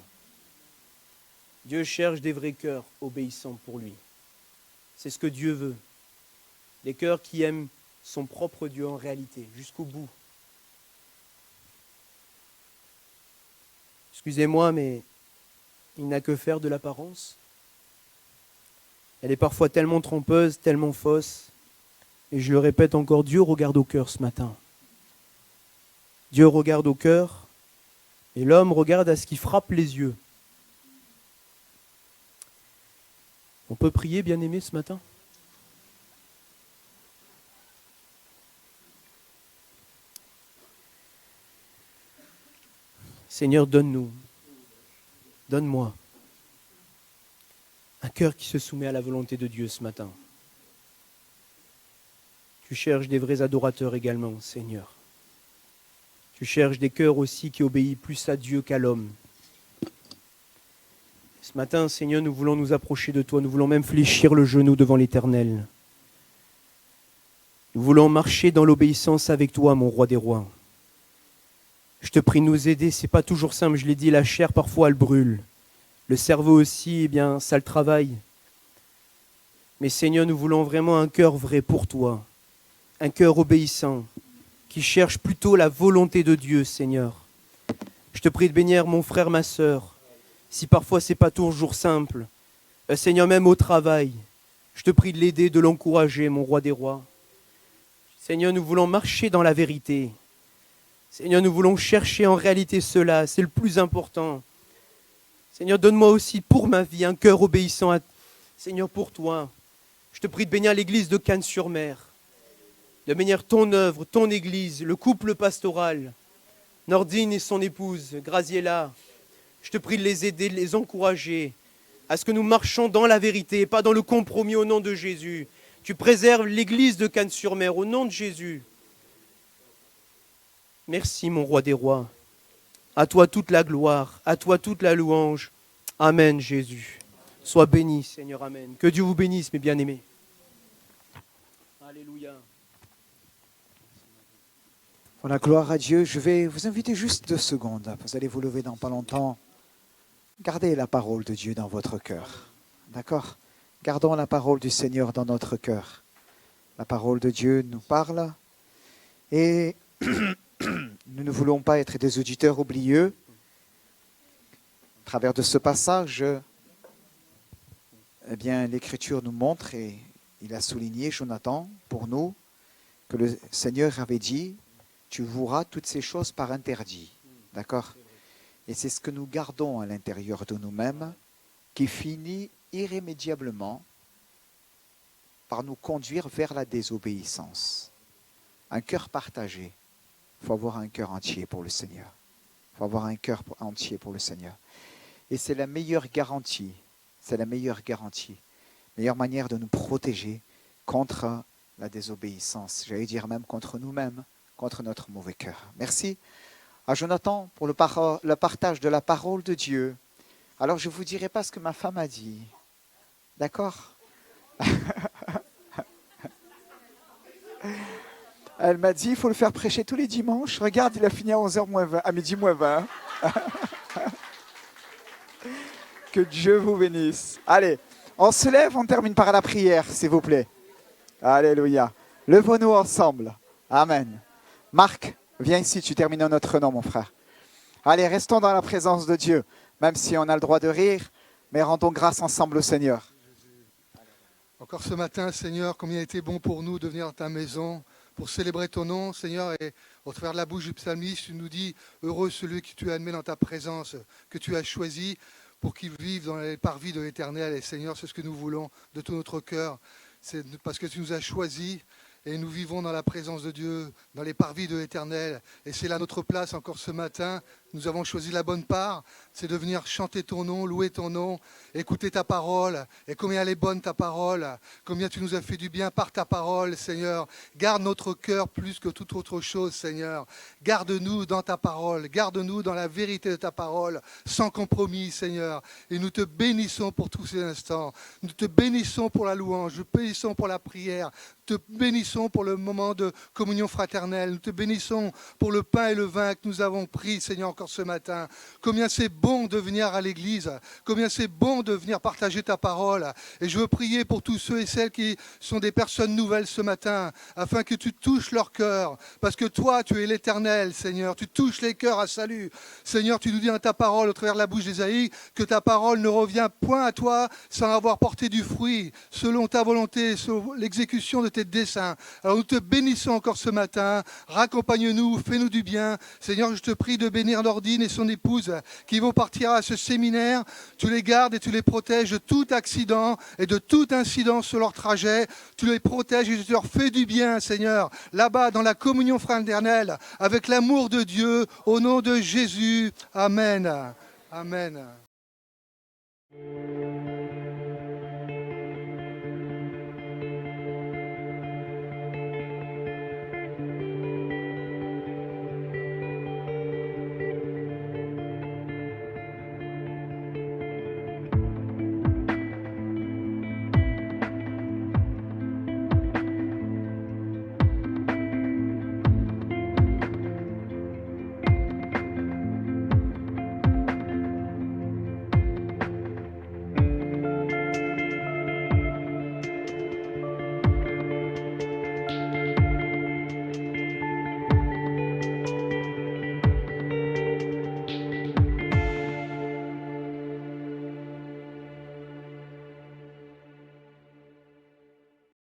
Dieu cherche des vrais cœurs obéissants pour lui. C'est ce que Dieu veut. Des cœurs qui aiment son propre Dieu en réalité, jusqu'au bout. Excusez-moi, mais il n'a que faire de l'apparence. Elle est parfois tellement trompeuse, tellement fausse. Et je le répète encore, Dieu regarde au cœur ce matin. Dieu regarde au cœur et l'homme regarde à ce qui frappe les yeux. On peut prier, bien-aimé, ce matin ? Seigneur, donne-moi un cœur qui se soumet à la volonté de Dieu ce matin. Tu cherches des vrais adorateurs également, Seigneur. Tu cherches des cœurs aussi qui obéissent plus à Dieu qu'à l'homme. Ce matin, Seigneur, nous voulons nous approcher de toi, nous voulons même fléchir le genou devant l'Éternel. Nous voulons marcher dans l'obéissance avec toi, mon roi des rois. Je te prie de nous aider, c'est pas toujours simple, je l'ai dit, la chair parfois elle brûle. Le cerveau aussi, eh bien, ça le travaille. Mais Seigneur, nous voulons vraiment un cœur vrai pour toi. Un cœur obéissant, qui cherche plutôt la volonté de Dieu, Seigneur. Je te prie de bénir mon frère, ma sœur, si parfois c'est pas toujours simple. Seigneur, même au travail, je te prie de l'aider, de l'encourager, mon roi des rois. Seigneur, nous voulons marcher dans la vérité. Seigneur, nous voulons chercher en réalité cela, c'est le plus important. Seigneur, donne-moi aussi pour ma vie un cœur obéissant, Seigneur, pour toi. Je te prie de bénir l'église de Cannes-sur-Mer, de bénir ton œuvre, ton église, le couple pastoral, Nordine et son épouse, Graziella. Je te prie de les aider, de les encourager, à ce que nous marchions dans la vérité, pas dans le compromis au nom de Jésus. Tu préserves l'église de Cannes-sur-Mer au nom de Jésus. Merci, mon roi des rois. À toi toute la gloire, à toi toute la louange. Amen, Jésus. Sois béni, Seigneur, amen. Que Dieu vous bénisse, mes bien-aimés. Alléluia.
Voilà, gloire à Dieu. Je vais vous inviter juste 2 secondes. Vous allez vous lever dans pas longtemps. Gardez la parole de Dieu dans votre cœur. D'accord ? Gardons la parole du Seigneur dans notre cœur. La parole de Dieu nous parle. Et nous ne voulons pas être des auditeurs oublieux. À travers de ce passage, eh bien, l'Écriture nous montre, et il a souligné, Jonathan, pour nous, que le Seigneur avait dit, tu voueras toutes ces choses par interdit. D'accord ? Et c'est ce que nous gardons à l'intérieur de nous-mêmes, qui finit irrémédiablement par nous conduire vers la désobéissance. Un cœur partagé. Il faut avoir un cœur entier pour le Seigneur. Il faut avoir un cœur entier pour le Seigneur. Et c'est la meilleure garantie. C'est la meilleure garantie. Meilleure manière de nous protéger contre la désobéissance. J'allais dire même contre nous-mêmes, contre notre mauvais cœur. Merci à Jonathan pour le partage de la parole de Dieu. Alors je ne vous dirai pas ce que ma femme a dit. D'accord ? Elle m'a dit, il faut le faire prêcher tous les dimanches. Regarde, il a fini à 11h moins 20, à midi moins 20. Que Dieu vous bénisse. Allez, on se lève, on termine par la prière, s'il vous plaît. Alléluia. Levons-nous ensemble. Amen. Marc, viens ici, tu termines en notre nom, mon frère. Allez, restons dans la présence de Dieu, même si on a le droit de rire, mais rendons grâce ensemble au Seigneur.
Encore ce matin, Seigneur, combien il a été bon pour nous de venir dans ta maison pour célébrer ton nom, Seigneur, et au travers de la bouche du psalmiste, tu nous dis, heureux celui que tu as admis dans ta présence, que tu as choisi pour qu'il vive dans les parvis de l'Éternel. Et Seigneur, c'est ce que nous voulons de tout notre cœur, c'est parce que tu nous as choisis. Et nous vivons dans la présence de Dieu, dans les parvis de l'Éternel. Et c'est là notre place encore ce matin. Nous avons choisi la bonne part, c'est de venir chanter ton nom, louer ton nom, écouter ta parole. Et combien elle est bonne ta parole, combien tu nous as fait du bien par ta parole, Seigneur. Garde notre cœur plus que toute autre chose, Seigneur. Garde-nous dans ta parole, garde-nous dans la vérité de ta parole, sans compromis, Seigneur. Et nous te bénissons pour tous ces instants. Nous te bénissons pour la louange, nous te bénissons pour la prière, nous te bénissons pour le moment de communion fraternelle. Nous te bénissons pour le pain et le vin que nous avons pris, Seigneur, encore ce matin. Combien c'est bon de venir à l'église. Combien c'est bon de venir partager ta parole. Et je veux prier pour tous ceux et celles qui sont des personnes nouvelles ce matin, afin que tu touches leur cœur. Parce que toi, tu es l'Éternel, Seigneur. Tu touches les cœurs à salut. Seigneur, tu nous dis dans ta parole, au travers de la bouche d'Ésaïe, que ta parole ne revient point à toi sans avoir porté du fruit, selon ta volonté, selon l'exécution de tes desseins. Alors nous te bénissons encore ce matin, raccompagne-nous, fais-nous du bien. Seigneur, je te prie de bénir Nordine et son épouse qui vont partir à ce séminaire. Tu les gardes et tu les protèges de tout accident et de tout incident sur leur trajet. Tu les protèges et tu leur fais du bien, Seigneur, là-bas dans la communion fraternelle, avec l'amour de Dieu, au nom de Jésus. Amen. Amen.